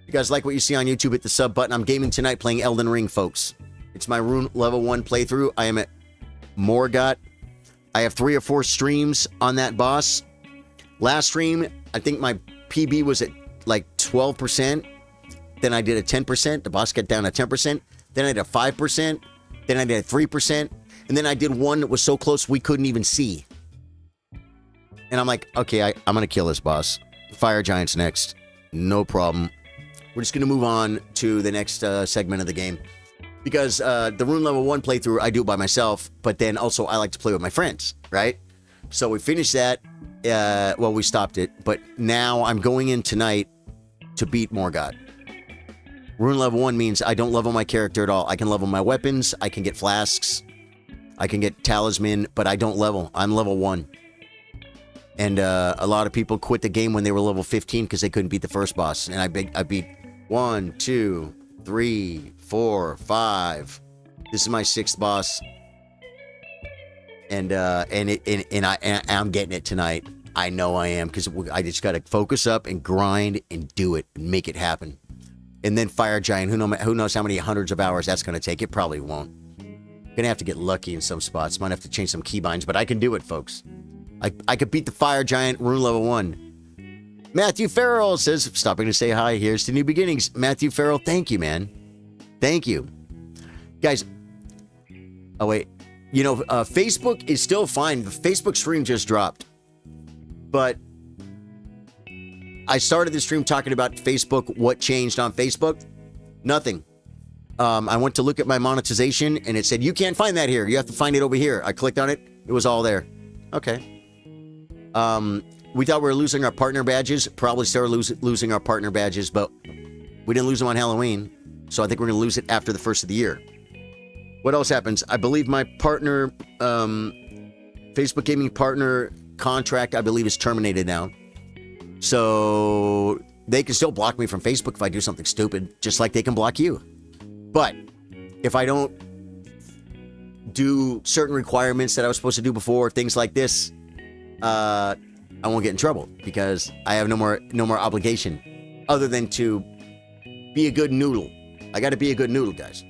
You guys like what you see on YouTube, hit the sub button. I'm gaming tonight playing Elden Ring, folks. It's my Rune level 1 playthrough. I am at Morgott. I have 3 or 4 streams on that boss. Last stream, I think my PB was at like 12%. Then I did a 10%. The boss got down to 10%. Then I did a 5%. Then I did a 3%. And then I did one that was so close we couldn't even see. And I'm like, okay, I'm going to kill this boss. Fire Giant's next. No problem. We're just going to move on to the next segment of the game. Because the Rune level 1 playthrough, I do it by myself. But then also I like to play with my friends, right? So we finished that. Well, we stopped it. But now I'm going in tonight to beat Morgott. Rune level 1 means I don't level my character at all. I can level my weapons. I can get flasks. I can get talisman, but I don't level. I'm level 1. And a lot of people quit the game when they were level 15 because they couldn't beat the first boss. And I beat 1, 2, 3, 4, 5. This is my 6th boss. And I'm getting it tonight. I know I am because I just got to focus up and grind and do it and make it happen. And then Fire Giant, who knows how many hundreds of hours that's going to take. It probably won't. Gonna have to get lucky in some spots. Might have to change some keybinds, but I can do it, folks. I could beat the Fire Giant Rune level 1. Matthew Farrell says, stopping to say hi. Here's to new beginnings. Matthew Farrell, thank you, man. Thank you. Guys, oh wait. You know, Facebook is still fine. The Facebook stream just dropped. But I started the stream talking about Facebook, what changed on Facebook. Nothing. I went to look at my monetization, and it said, you can't find that here. You have to find it over here. I clicked on it. It was all there. Okay. We thought we were losing our partner badges. Probably started losing our partner badges, but we didn't lose them on Halloween. So I think we're going to lose it after the first of the year. What else happens? I believe my partner, Facebook gaming partner contract, I believe, is terminated now. So they can still block me from Facebook if I do something stupid, just like they can block you. But if I don't do certain requirements that I was supposed to do before, things like this, I won't get in trouble because I have no more obligation other than to be a good noodle. I got to be a good noodle, guys.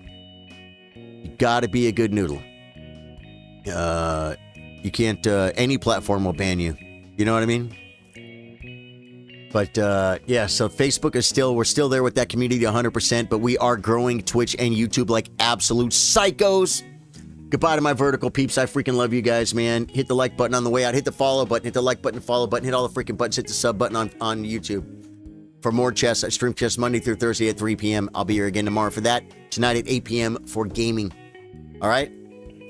You got to be a good noodle. You can't, any platform will ban you. You know what I mean? But, yeah, so Facebook is we're still there with that community 100%, but we are growing Twitch and YouTube like absolute psychos. Goodbye to my vertical peeps. I freaking love you guys, man. Hit the like button on the way out. Hit the follow button. Hit the like button, follow button. Hit all the freaking buttons. Hit the sub button on YouTube. For more chess, I stream chess Monday through Thursday at 3 p.m. I'll be here again tomorrow for that. Tonight at 8 p.m. for gaming. All right?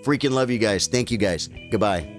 Freaking love you guys. Thank you guys. Goodbye.